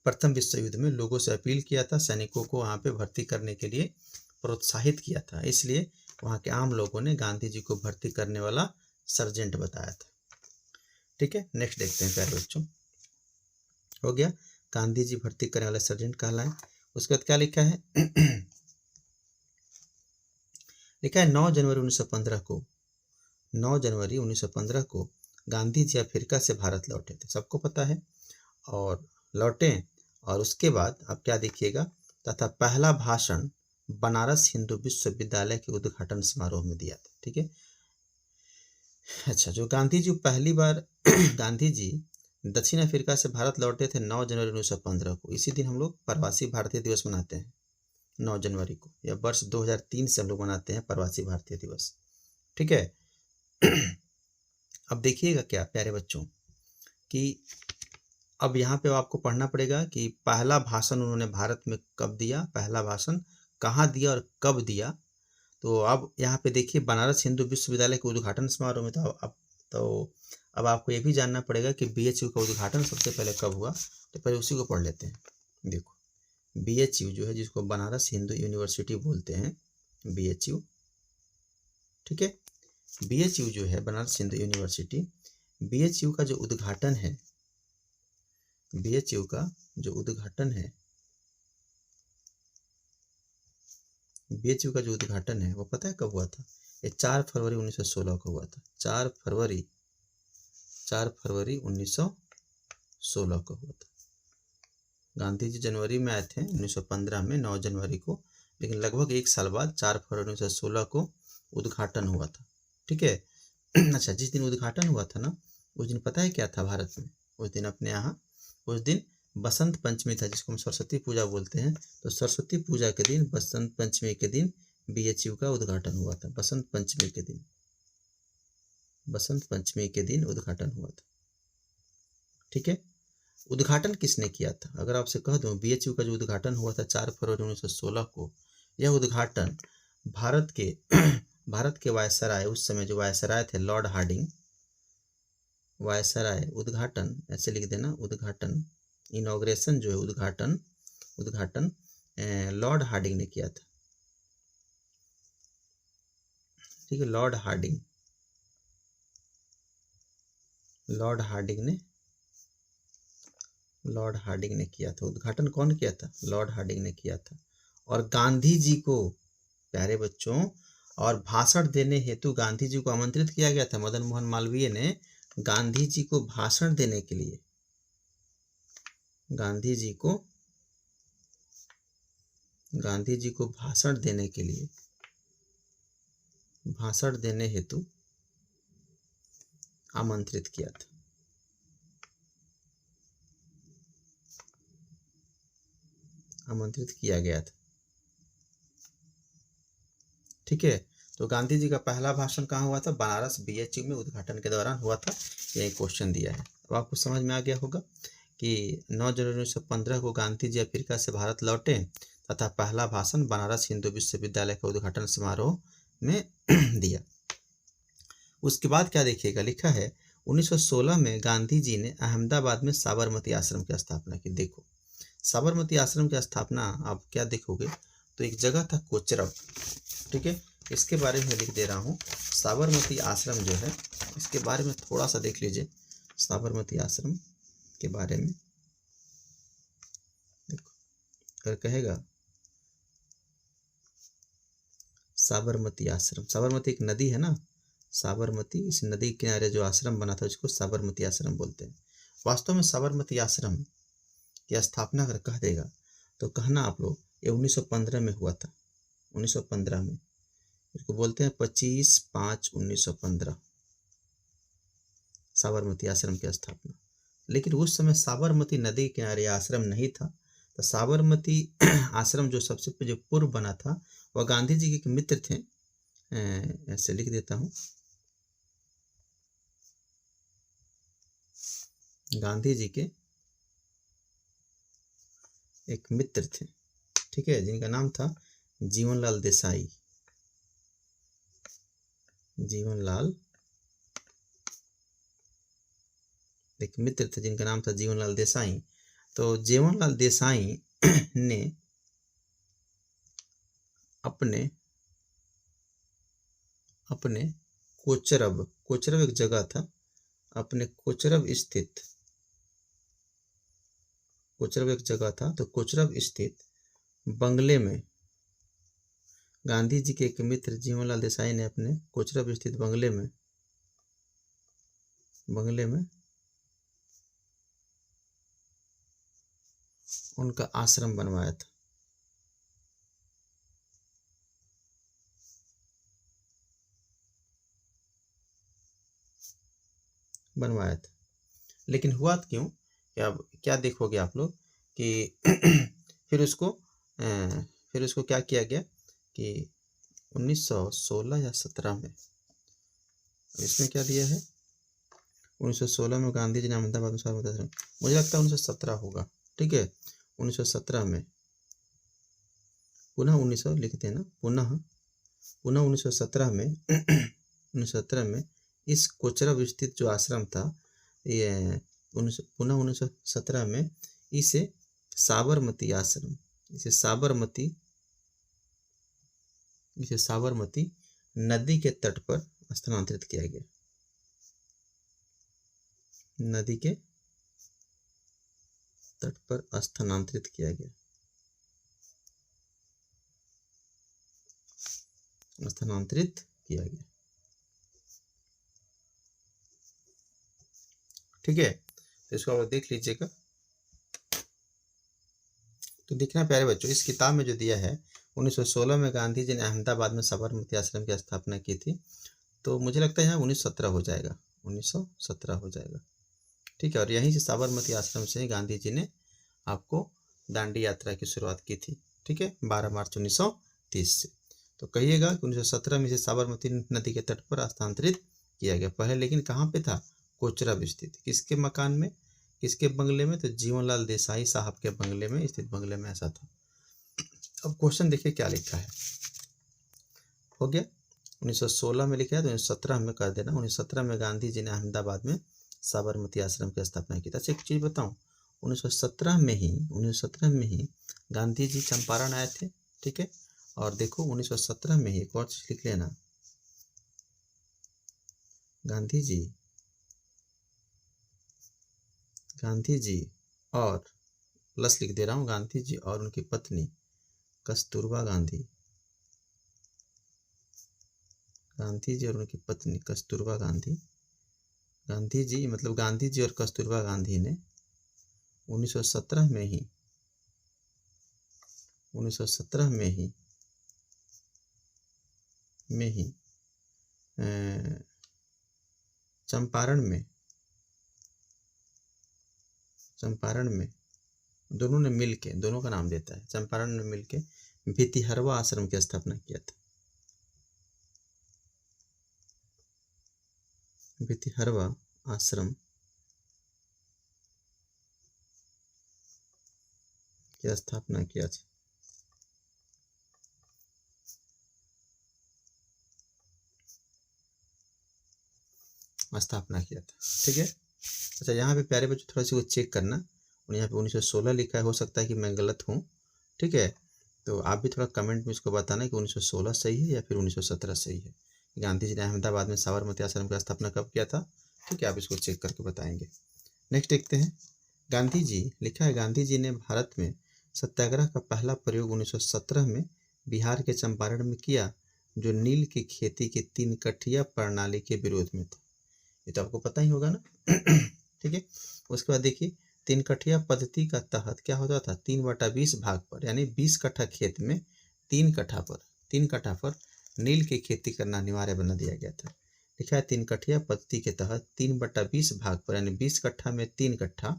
A: प्रथम विश्व युद्ध में लोगों से अपील किया था, सैनिकों को वहाँ पे भर्ती करने के लिए प्रोत्साहित किया था। इसलिए वहाँ के आम लोगों ने गांधी जी को भर्ती करने वाला सर्जेंट बताया था। ठीक है, नेक्स्ट देखते हैं प्यारे बच्चों। हो गया, गांधी जी भर्ती करने वाले सर्जेंट कहलाए। उसके बाद क्या लिखा है? लिखा है 9 जनवरी 1915 को 9 जनवरी 1915 को गांधी जी अफ्रीका से भारत लौटे थे, सबको पता है। और लौटे और उसके बाद अब क्या देखिएगा, तथा पहला भाषण बनारस हिंदू विश्वविद्यालय के उद्घाटन समारोह में दिया था। ठीक है, अच्छा, जो गांधी जी पहली बार गांधी जी दक्षिण अफ्रीका से भारत लौटे थे 9 जनवरी 1915 को। इसी दिन हम लोग प्रवासी भारतीय दिवस मनाते हैं 9 जनवरी को, या वर्ष 2003 से हम लोग मनाते हैं प्रवासी भारतीय दिवस। ठीक है, अब देखिएगा क्या प्यारे बच्चों कि अब यहाँ पे आपको पढ़ना पड़ेगा कि पहला भाषण उन्होंने भारत में कब दिया, पहला भाषण कहाँ दिया और कब दिया। तो अब यहाँ पे देखिए, बनारस हिंदू विश्वविद्यालय के उद्घाटन समारोह में अब आपको ये भी जानना पड़ेगा कि BHU का उद्घाटन सबसे पहले कब हुआ। तो पहले उसी को पढ़ लेते हैं। देखो, BHU जो है, जिसको बनारस हिंदू यूनिवर्सिटी बोलते हैं, BHU। ठीक है, BHU जो है बनारस हिंदू यूनिवर्सिटी, BHU का जो उद्घाटन है, BHU का जो उद्घाटन है, BHU का जो उद्घाटन है वो पता है कब हुआ था? ये 4 फरवरी 1916 को हुआ था। 4 फरवरी 1916 को हुआ था। गांधी जी जनवरी में आए थे 1915 में, 9 जनवरी को, लेकिन लगभग 1 साल बाद 4 फरवरी 1916 को उद्घाटन हुआ था। ठीक है, अच्छा, जिस दिन उद्घाटन हुआ था ना, उस दिन पता है क्या था भारत में? उस दिन अपने यहाँ उस दिन बसंत पंचमी था, जिसको हम सरस्वती पूजा बोलते हैं। तो सरस्वती पूजा के दिन, बसंत पंचमी के दिन BHU का उद्घाटन हुआ था। बसंत पंचमी के दिन उद्घाटन हुआ था। ठीक है, उद्घाटन किसने किया था? अगर आपसे कह दूं, BHU का जो उद्घाटन हुआ था 4 फरवरी 1916 को, यह उद्घाटन भारत के वायसराय, उस समय जो वायसराय थे लॉर्ड हार्डिंग, वायसराय, उद्घाटन ऐसे लिख देना, उद्घाटन, इनॉग्रेशन जो है, उद्घाटन लॉर्ड हार्डिंग ने किया था। ठीक है, लॉर्ड हार्डिंग ने किया था। उद्घाटन कौन किया था? लॉर्ड हार्डिंग ने किया था। और गांधी जी को, प्यारे बच्चों, और भाषण देने हेतु गांधी जी को आमंत्रित किया गया था। मदन मोहन मालवीय ने गांधी जी को भाषण देने के लिए, गांधी जी को भाषण देने हेतु आमंत्रित किया था। आमंत्रित किया गया था। ठीक है, तो गांधी जी का पहला भाषण कहाँ हुआ था? बनारस BHU में उद्घाटन के दौरान हुआ था। यही क्वेश्चन दिया है। अब आपको समझ में आ गया होगा कि 9 जनवरी 1915 को गांधी जी अफ्रीका से भारत लौटे तथा पहला भाषण बनारस हिंदू विश्वविद्यालय के उद्घाटन समारोह में दिया। उसके बाद क्या देखिएगा, लिखा है 1916 में गांधी जी ने अहमदाबाद में साबरमती आश्रम की स्थापना की। देखो, साबरमती आश्रम की स्थापना आप क्या देखोगे, तो एक जगह था कोचरब। ठीक है, इसके बारे में लिख दे रहा हूँ। साबरमती आश्रम जो है, इसके बारे में थोड़ा सा देख लीजिए। साबरमती आश्रम के बारे में देखो, अगर कहेगा साबरमती आश्रम, साबरमती एक नदी है ना, साबरमती, इस नदी के किनारे जो आश्रम बना था उसको साबरमती आश्रम बोलते हैं। वास्तव में साबरमती आश्रम की स्थापना अगर कह देगा तो कहना आप लोग, ये 1915 में हुआ था। 1915 में, इसको बोलते हैं 25/5/1915 साबरमती आश्रम की स्थापना। लेकिन उस समय साबरमती नदी के किनारे आश्रम नहीं था। तो साबरमती आश्रम जो सबसे जो पूर्व बना था, वह गांधी जी के एक मित्र थे। ऐसे लिख देता हूँ, गांधी जी के एक मित्र थे। ठीक है, जिनका नाम था जीवनलाल देसाई। जीवनलाल एक मित्र थे जिनका नाम था जीवनलाल देसाई। तो जीवनलाल देसाई ने अपने अपने कोचरब एक जगह था, अपने कोचरब एक जगह था, तो कोचरब स्थित बंगले में गांधी जी के एक मित्र जीवनलाल देसाई ने अपने कोचरब स्थित बंगले में उनका आश्रम बनवाया था। लेकिन हुआ क्यों, क्या देखोगे आप लोग कि फिर उसको क्या किया गया कि 1916 या 17 में, इसमें क्या दिया है, 1916 में गांधी जी ने अहमदाबाद में साबरमती आश्रम, मुझे लगता है 1917 होगा, ठीक है। 1917 में पुनः 1900 लिखते हैं ना, पुनः 1917 में 1917 में इस कोचरब स्थित जो आश्रम था, ये पुनः 1917 में इसे साबरमती आश्रम, इसे साबरमती नदी के तट पर स्थानांतरित किया गया। नदी के तट पर स्थानांतरित किया गया। ठीक है, तो इसको आप देख लीजिएगा। तो देखना प्यारे बच्चों, इस किताब में जो दिया है 1916 में गांधी जी ने अहमदाबाद में साबरमती आश्रम की स्थापना की थी, तो मुझे लगता है यहाँ 1917 हो जाएगा, 1917 हो जाएगा, ठीक है। और यहीं से साबरमती आश्रम से गांधी जी ने आपको दांडी यात्रा की शुरुआत की थी, ठीक है, 12 मार्च 1930 से। तो कहिएगा कि 1917 में इसे साबरमती नदी के तट पर स्थानांतरित किया गया। पहले लेकिन कहाँ पे था, कोचरब स्थित, किसके मकान में, किसके बंगले में, तो जीवनलाल देसाई साहब के बंगले में स्थित बंगले में ऐसा था। अब क्वेश्चन देखिए क्या लिखा है, हो गया 1916 में लिखा है, तो 1917 में कर देना। 1917 में गांधी जी ने अहमदाबाद में साबरमती आश्रम की स्थापना की थी। अच्छा एक चीज बताऊं, 1917 में ही गांधी जी चंपारण आए थे, ठीक है। और देखो 1917 में ही एक और चीज लिख लेना, गांधी जी और प्लस लिख दे रहा हूँ, गांधी जी और उनकी पत्नी कस्तूरबा गांधी, गांधी जी और उनकी पत्नी कस्तूरबा गांधी, गांधी जी मतलब गांधी जी और कस्तूरबा गांधी ने 1917 में ही चंपारण में दोनों ने मिलके, दोनों का नाम देता है, चंपारण में मिलके भितिहरवा आश्रम की स्थापना किया था। भितिहरवा आश्रम की स्थापना किया था। ठीक है। अच्छा यहाँ पे प्यारे बच्चों थोड़ा सी वो चेक करना, और यहाँ पे 1916 लिखा है, हो सकता है कि मैं गलत हूँ, ठीक है। तो आप भी थोड़ा कमेंट में इसको बताना कि 1916 सही है या फिर 1917 सही है। गांधी जी ने अहमदाबाद में साबरमती आश्रम की स्थापना कब किया था, ठीक है, आप इसको चेक करके बताएंगे। नेक्स्ट देखते हैं, गांधी जी लिखा है, गांधी जी ने भारत में सत्याग्रह का पहला प्रयोग 1917 में बिहार के चंपारण में किया, जो नील की खेती की 3 कठिया प्रणाली के विरोध में था। ये तो आपको पता ही होगा ना, ठीक है। उसके बाद देखिए 3 कठिया पद्धति का तहत क्या होता था, 3/20 भाग पर, यानी 20 कट्ठा खेत में 3 कट्ठा पर नील की खेती करना अनिवार्य बना दिया गया था। लिखा है 3 कठिया पद्धति के तहत 3/20 भाग पर, यानी 20 कट्ठा में 3 कट्ठा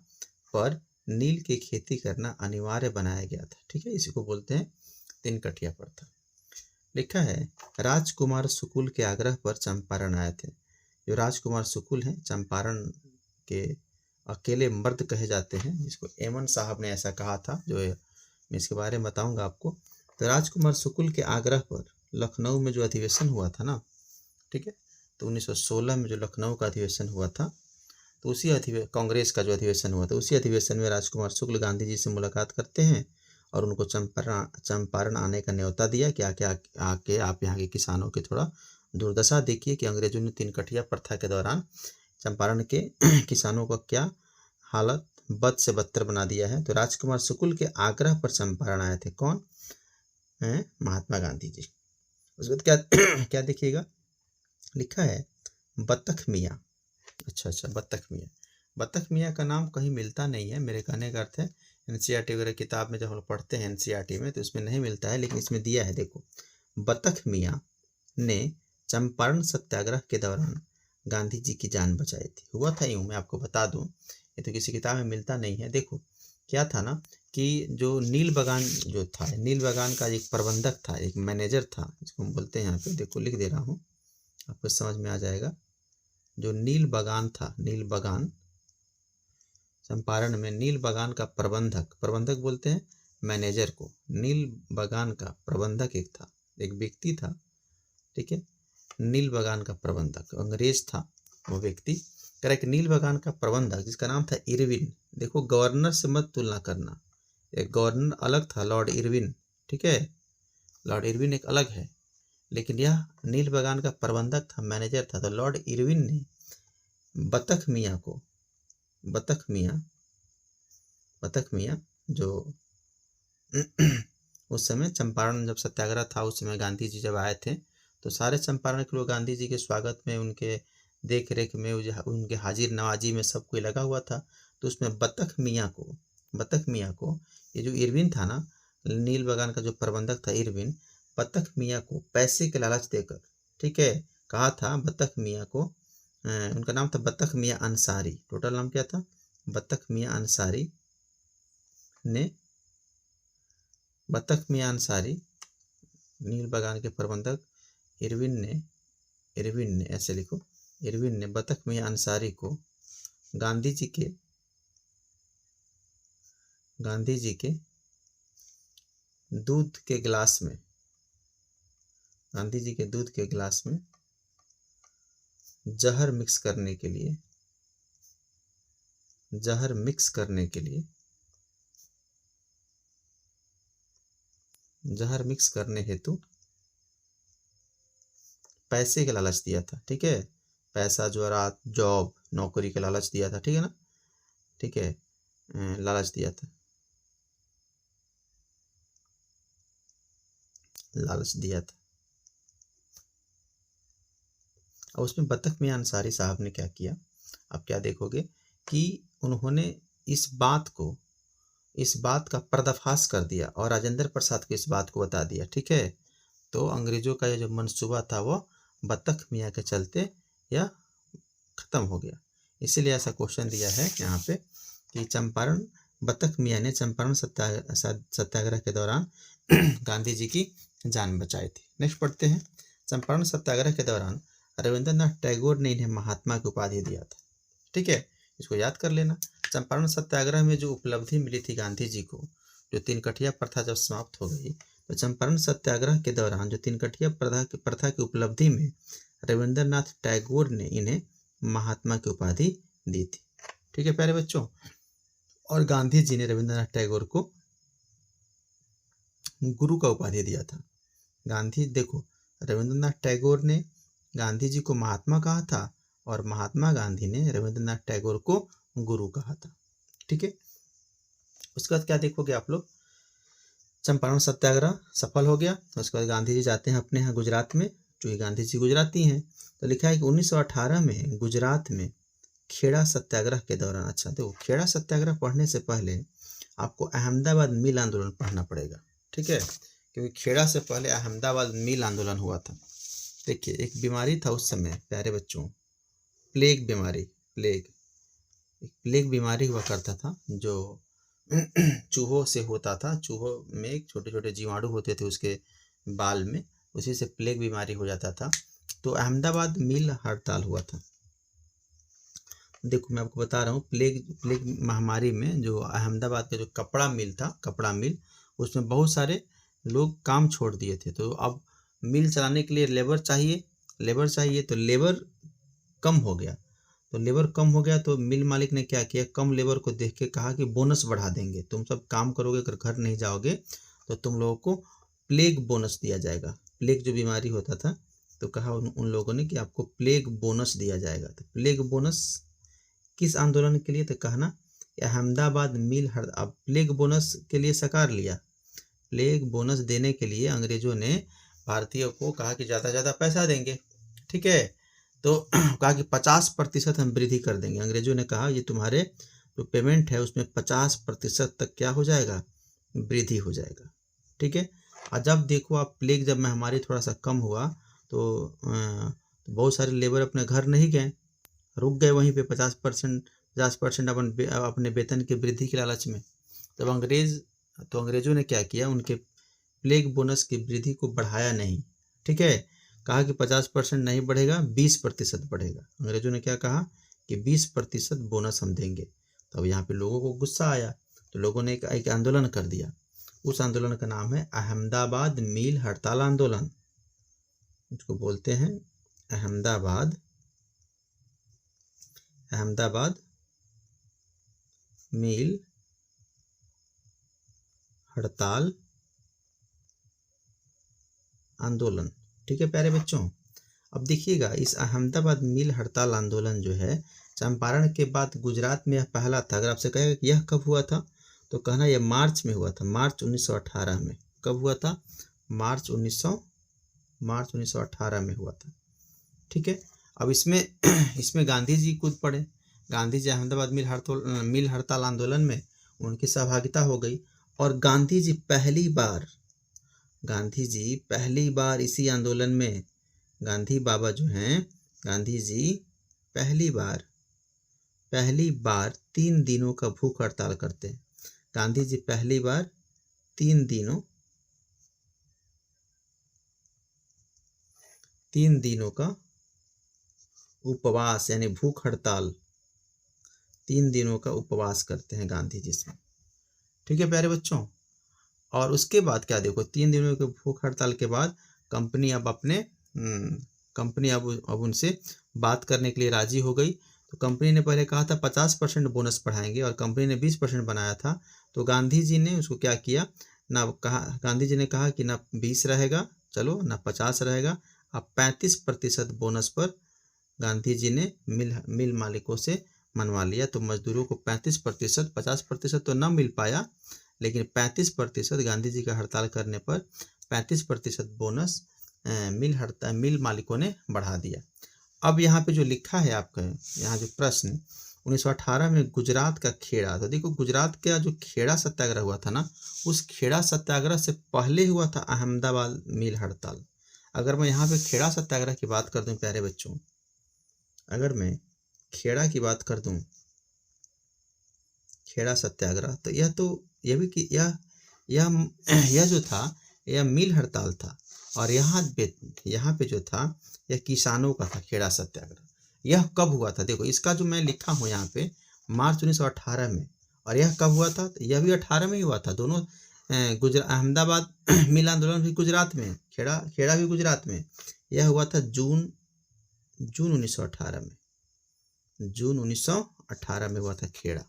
A: पर नील की खेती करना अनिवार्य बनाया गया था, ठीक है। इसी को बोलते हैं 3 कठिया प्रथा। लिखा है राजकुमार शुक्ल के आग्रह पर चंपारण आए थे। जो राजकुमार शुक्ल हैं चंपारण के अकेले मर्द कहे जाते हैं, जिसको एमन साहब ने ऐसा कहा था, जो मैं इसके बारे में बताऊंगा आपको। तो राजकुमार शुक्ल के आग्रह पर लखनऊ में जो अधिवेशन हुआ था ना, ठीक है, तो 1916 में जो लखनऊ का अधिवेशन हुआ था, तो उसी कांग्रेस का जो अधिवेशन हुआ था, उसी अधिवेशन में राजकुमार शुक्ल गांधी जी से मुलाकात करते हैं और उनको चंपारण आने का न्योता दिया कि आके आप यहाँ के किसानों की थोड़ा दुर्दशा देखिए कि अंग्रेजों ने 3 कठिया प्रथा के दौरान चंपारण के किसानों का क्या हालत बद से बदतर बना दिया है। तो राजकुमार शुक्ल के आग्रह पर चंपारण आए थे। कौन है? महात्मा गांधी जी। उसके बाद क्या क्या देखिएगा, लिखा है बतख मियाँ। अच्छा, बतख मियाँ। बतख मियाँ का नाम कहीं मिलता नहीं है। मेरे कहने का अर्थ है एनसीईआरटी वगैरह किताब में जब हम पढ़ते हैं एनसीईआरटी में तो इसमें नहीं मिलता है, लेकिन इसमें दिया है। देखो, बतख मियाँ ने चंपारण सत्याग्रह के दौरान गांधी जी की जान बचाई थी। हुआ था यूँ, मैं आपको बता दूं, ये तो किसी किताब में मिलता नहीं है। देखो क्या था ना कि जो नील बगान जो था, नील बगान का एक प्रबंधक था, एक मैनेजर था, जिसको हम बोलते हैं यहाँ पे, देखो लिख दे रहा हूँ, आपको समझ में आ जाएगा। जो नील बगान था, नील बगान चंपारण में नील बगान का प्रबंधक बोलते हैं मैनेजर को। नील बगान का प्रबंधक एक था, एक व्यक्ति था, ठीक है। नील बगान का प्रबंधक अंग्रेज था वो व्यक्ति। करेक्ट, नील बगान का प्रबंधक जिसका नाम था इरविन। देखो गवर्नर से मत तुलना करना, एक गवर्नर अलग था लॉर्ड इरविन, ठीक है, लॉर्ड इरविन एक अलग है, लेकिन यह नील बगान का प्रबंधक था, मैनेजर था। तो लॉर्ड इरविन ने बतख मियाँ जो उस समय चंपारण जब सत्याग्रह था, उस समय गांधी जी जब आए थे तो सारे चंपारण के लोग गांधी जी के स्वागत में, उनके देख रेख में, उनके हाजिर नवाजी में सब कोई लगा हुआ था। तो उसमें बतख मियाँ को ये जो इरविन था ना, नील बगान का जो प्रबंधक था इरविन, बतख मियाँ को पैसे के लालच देकर, ठीक है, कहा था बतख मियाँ को, उनका नाम था बतख मियाँ अंसारी, टोटल नाम क्या था? बतख मियाँ अंसारी ने, बतख मियाँ अंसारी नील बगान के प्रबंधक इरविन ने ऐसे लिखो, इरविन ने बतख मियाँ अंसारी को गांधी जी के दूध के गिलास में, गांधी जी के दूध के गिलास में जहर मिक्स करने हेतु पैसे का लालच दिया था, ठीक है, पैसा, ज्वारात, जॉब, नौकरी का लालच दिया था, ठीक है ना, ठीक है, लालच दिया था। और उसमें बतख मियाँ अंसारी साहब ने क्या किया, अब क्या देखोगे कि उन्होंने इस बात का पर्दाफाश कर दिया और राजेंद्र प्रसाद को इस बात को बता दिया, ठीक है। तो अंग्रेजों का ये जो मंसूबा था वो बतख मियाँ के चलते या खत्म हो गया। इसीलिए ऐसा क्वेश्चन दिया है यहाँ पे कि बतख मियाँ ने चंपारण सत्याग्रह के दौरान गांधी जी की जान बचाई थी। नेक्स्ट पढ़ते हैं। चंपारण सत्याग्रह के दौरान रविंद्रनाथ टैगोर ने इन्हें महात्मा की उपाधि दिया था, ठीक है, इसको याद कर लेना। चंपारण सत्याग्रह में जो उपलब्धि मिली थी गांधी जी को, जो 3 कठिया प्रथा जब समाप्त हो गई, तो चंपारण सत्याग्रह के दौरान जो 3 कठिया प्रथा की उपलब्धि में रविंद्रनाथ टैगोर ने इन्हें महात्मा की उपाधि दी थी, ठीक है प्यारे बच्चों। और गांधी जी ने रविंद्रनाथ टैगोर को गुरु का उपाधि दिया था। रविंद्रनाथ टैगोर ने गांधी जी को महात्मा कहा था और महात्मा गांधी ने रविंद्रनाथ टैगोर को गुरु कहा था, ठीक है। उसके बाद क्या देखोगे आप लोग, चंपारण सत्याग्रह सफल हो गया। उसके बाद गांधी जी जाते हैं अपने यहाँ गुजरात में, क्योंकि गांधी जी गुजराती हैं। तो लिखा है कि 1918 में गुजरात में खेड़ा सत्याग्रह के दौरान, अच्छा देखो, खेड़ा सत्याग्रह पढ़ने से पहले आपको अहमदाबाद मिल आंदोलन पढ़ना पड़ेगा, ठीक है, क्योंकि खेड़ा से पहले अहमदाबाद मिल आंदोलन हुआ था। देखिए एक बीमारी था उस समय प्यारे बच्चों, प्लेग बीमारी हुआ करता था, जो चूहों से होता था। चूहों में छोटे छोटे जीवाणु होते थे उसके बाल में, उसी से प्लेग बीमारी हो जाता था। तो अहमदाबाद मिल हड़ताल हुआ था। देखो मैं आपको बता रहा हूँ, प्लेग महामारी में जो अहमदाबाद का जो कपड़ा मिल, उसमें बहुत सारे लोग काम छोड़ दिए थे। तो अब मिल चलाने के लिए लेबर चाहिए, लेबर चाहिए, तो लेबर कम हो गया। तो लेबर कम हो गया तो मिल मालिक ने क्या किया, कम लेबर को देख के कहा कि बोनस बढ़ा देंगे, तुम सब काम करोगे, अगर घर नहीं जाओगे तो तुम लोगों को प्लेग बोनस दिया जाएगा। प्लेग जो बीमारी होता था, तो कहा उन लोगों ने कि आपको प्लेग बोनस दिया जाएगा। तो प्लेग बोनस किस आंदोलन के लिए, तो कहना अहमदाबाद मिल अब प्लेग बोनस के लिए सकार लिया। प्लेग बोनस देने के लिए अंग्रेजों ने भारतीयों को कहा कि ज़्यादा ज़्यादा पैसा देंगे, ठीक है। तो कहा कि 50% हम वृद्धि कर देंगे। अंग्रेजों ने कहा ये तुम्हारे जो पेमेंट है उसमें 50% तक क्या हो जाएगा, वृद्धि हो जाएगा, ठीक है। और जब देखो आप प्लेग जब महामारी थोड़ा सा कम हुआ तो बहुत सारे लेबर अपने घर नहीं गए, रुक गए वहीं पे 50% अपने वेतन की वृद्धि के लालच में। तब अंग्रेजों ने क्या किया, उनके प्लेग बोनस की वृद्धि को बढ़ाया नहीं, ठीक है। कहा कि 50% नहीं बढ़ेगा, 20% बढ़ेगा। अंग्रेजों ने क्या कहा कि 20% बोनस हम देंगे। तब यहाँ पे लोगों को गुस्सा आया, तो लोगों ने एक आंदोलन कर दिया। उस आंदोलन का नाम है अहमदाबाद मील हड़ताल आंदोलन। इसको बोलते हैं अहमदाबाद मील हड़ताल आंदोलन, ठीक है प्यारे बच्चों। अब देखिएगा, इस अहमदाबाद मिल हड़ताल आंदोलन जो है चंपारण के बाद गुजरात में यह पहला था। अगर आपसे कहेगा कि यह कब हुआ था, तो कहना यह मार्च में हुआ था, मार्च 1918 में। कब हुआ था, मार्च 1918 में हुआ था, ठीक है। अब इसमें गांधी जी कूद पड़े। गांधी जी अहमदाबाद मिल हड़ताल आंदोलन में उनकी सहभागिता हो गई, और गांधी जी पहली बार इसी आंदोलन में, गांधी बाबा जो हैं, गांधी जी पहली बार 3 दिनों का भूख हड़ताल करते हैं। गांधी जी पहली बार 3 दिनों का उपवास यानी भूख हड़ताल, 3 दिनों का उपवास करते हैं गांधी जी से, ठीक है प्यारे बच्चों। और उसके बाद क्या देखो, 3 दिनों के भूख हड़ताल के बाद कंपनी अब उनसे बात करने के लिए राजी हो गई। तो कंपनी ने पहले कहा था 50% बोनस बढ़ाएंगे, और कंपनी ने 20% बनाया था। तो गांधी जी ने उसको क्या किया, गांधी जी ने कहा कि ना 20 रहेगा, चलो ना 50 रहेगा। अब 35% बोनस पर गांधी जी ने मिल मालिकों से मनवा लिया। तो मजदूरों को 35%, 50% तो न मिल पाया, लेकिन 35% गांधी जी का हड़ताल करने पर 35% बोनस मिल मालिकों ने बढ़ा दिया। अब यहाँ पे जो लिखा है आपका, यहाँ जो प्रश्न 1918 में गुजरात का खेड़ा, तो देखो गुजरात का जो खेड़ा सत्याग्रह हुआ था ना, उस खेड़ा सत्याग्रह से पहले हुआ था अहमदाबाद मिल हड़ताल। अगर मैं यहाँ पे खेड़ा सत्याग्रह की बात कर दूं प्यारे बच्चों, अगर मैं खेड़ा की बात कर दूं, खेड़ा सत्याग्रह, तो यह भी कि यह जो था यह मिल हड़ताल था, और यहाँ पे जो था यह किसानों का था खेड़ा सत्याग्रह। यह कब हुआ था, देखो इसका जो मैं लिखा हूँ यहाँ पे, मार्च 1918 में। और यह कब हुआ था, यह भी 18 में ही हुआ था। दोनों अहमदाबाद मिल आंदोलन भी गुजरात में, खेड़ा भी गुजरात में। यह हुआ था जून 1918 में, जून 1918 में हुआ था खेड़ा,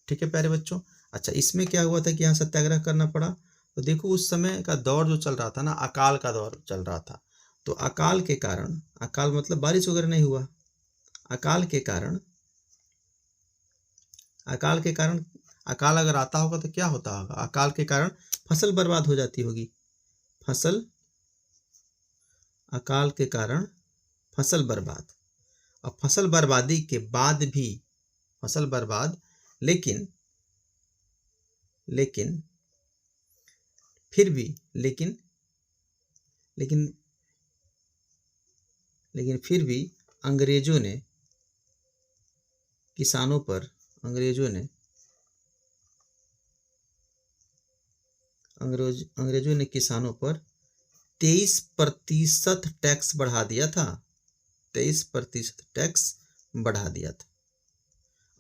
A: ठीक है प्यारे बच्चों। अच्छा, इसमें क्या हुआ था कि यहाँ सत्याग्रह करना पड़ा, तो देखो उस समय का दौर जो चल रहा था ना, अकाल का दौर चल रहा था। तो अकाल के कारण, अकाल मतलब बारिश वगैरह नहीं हुआ, अकाल के कारण अकाल अगर आता होगा तो क्या होता होगा, अकाल के कारण फसल बर्बाद हो जाती होगी, अकाल के कारण फसल बर्बाद। अब फसल बर्बादी के बाद भी फसल बर्बाद, लेकिन फिर भी अंग्रेजों ने किसानों पर 23% टैक्स बढ़ा दिया था, 23% टैक्स बढ़ा दिया था।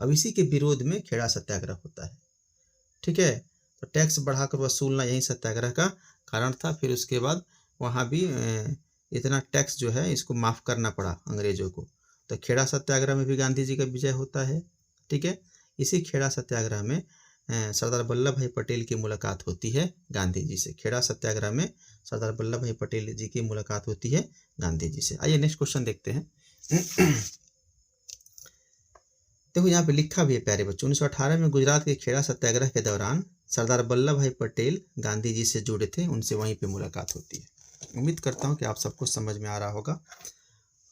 A: अब इसी के विरोध में खेड़ा सत्याग्रह होता है, ठीक है। तो टैक्स बढ़ाकर वसूलना यही सत्याग्रह का कारण था। फिर उसके बाद वहाँ भी इतना टैक्स जो है इसको माफ़ करना पड़ा अंग्रेजों को। तो खेड़ा सत्याग्रह में भी गांधी जी का विजय होता है। ठीक है, इसी खेड़ा सत्याग्रह में सरदार वल्लभ भाई पटेल की मुलाकात होती है गांधी जी से। खेड़ा सत्याग्रह में सरदार वल्लभ भाई पटेल जी की मुलाकात होती है गांधी जी से। आइए नेक्स्ट क्वेश्चन देखते हैं। देखो यहाँ पे लिखा भी है प्यारे बच्चों, 1918 में गुजरात के खेड़ा सत्याग्रह के दौरान सरदार वल्लभ भाई पटेल गांधी जी से जुड़े थे, उनसे वहीं पे मुलाकात होती है। उम्मीद करता हूँ कि आप सबको समझ में आ रहा होगा।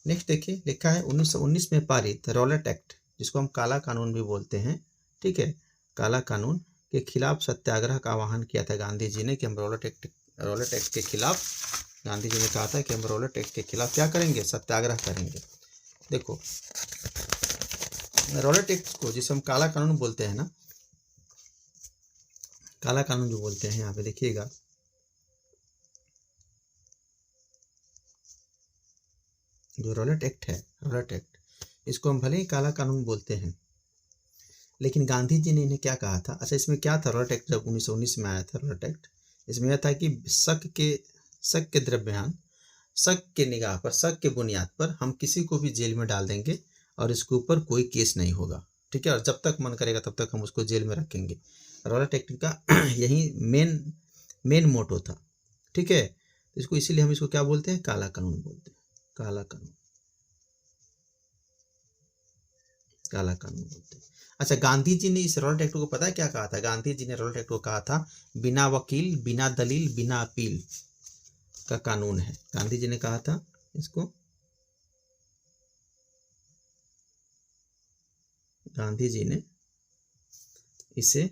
A: नेक्स्ट देखिए, लिखा है 1919 में पारित रॉलेट एक्ट, जिसको हम काला कानून भी बोलते हैं। ठीक है, काला कानून के खिलाफ सत्याग्रह का आह्वान किया था गांधी जी ने कि हम रॉलेट एक्ट के खिलाफ, गांधी जी ने कहा था कि हम रॉलेट एक्ट के खिलाफ क्या करेंगे, सत्याग्रह करेंगे। देखो रॉलेट एक्ट को, जिसे हम काला कानून बोलते हैं ना, काला कानून जो बोलते हैं, यहाँ पे देखिएगा जो रॉलेट एक्ट है, रॉलेट एक्ट, इसको हम भले ही काला कानून बोलते हैं, लेकिन गांधी जी ने इन्हें क्या कहा था। अच्छा, इसमें क्या था रॉलेट एक्ट, जब 1919 में आया था रॉलेट एक्ट, इसमें यह था कि शक के द्रव्यान, शक के निगाह पर, शक के बुनियाद पर हम किसी को भी जेल में डाल देंगे और इसके ऊपर कोई केस नहीं होगा। ठीक है, और जब तक मन करेगा तब तक हम उसको जेल में रखेंगे। रॉलेट एक्ट का यही मेन मोटो था। ठीक है, इसको इसीलिए हम इसको क्या बोलते हैं, काला कानून बोलते हैं। काला कानून, काला कानून बोलते हैं। अच्छा, गांधी जी ने इस रॉलेट एक्ट को पता है क्या कहा था, गांधी जी ने रॉलेट एक्ट को कहा था बिना वकील, बिना दलील, बिना अपील का कानून है। गांधी जी ने कहा था इसको, गांधी जी ने इसे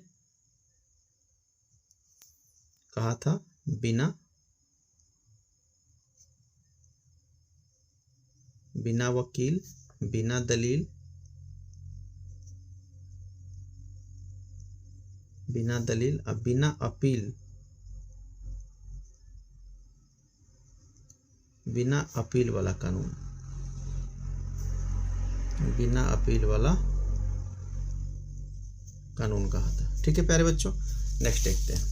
A: कहा था बिना वकील, बिना दलील, और बिना अपील, बिना अपील वाला कानून, बिना अपील वाला कानून कहा था। ठीक है प्यारे बच्चों, नेक्स्ट देखते हैं।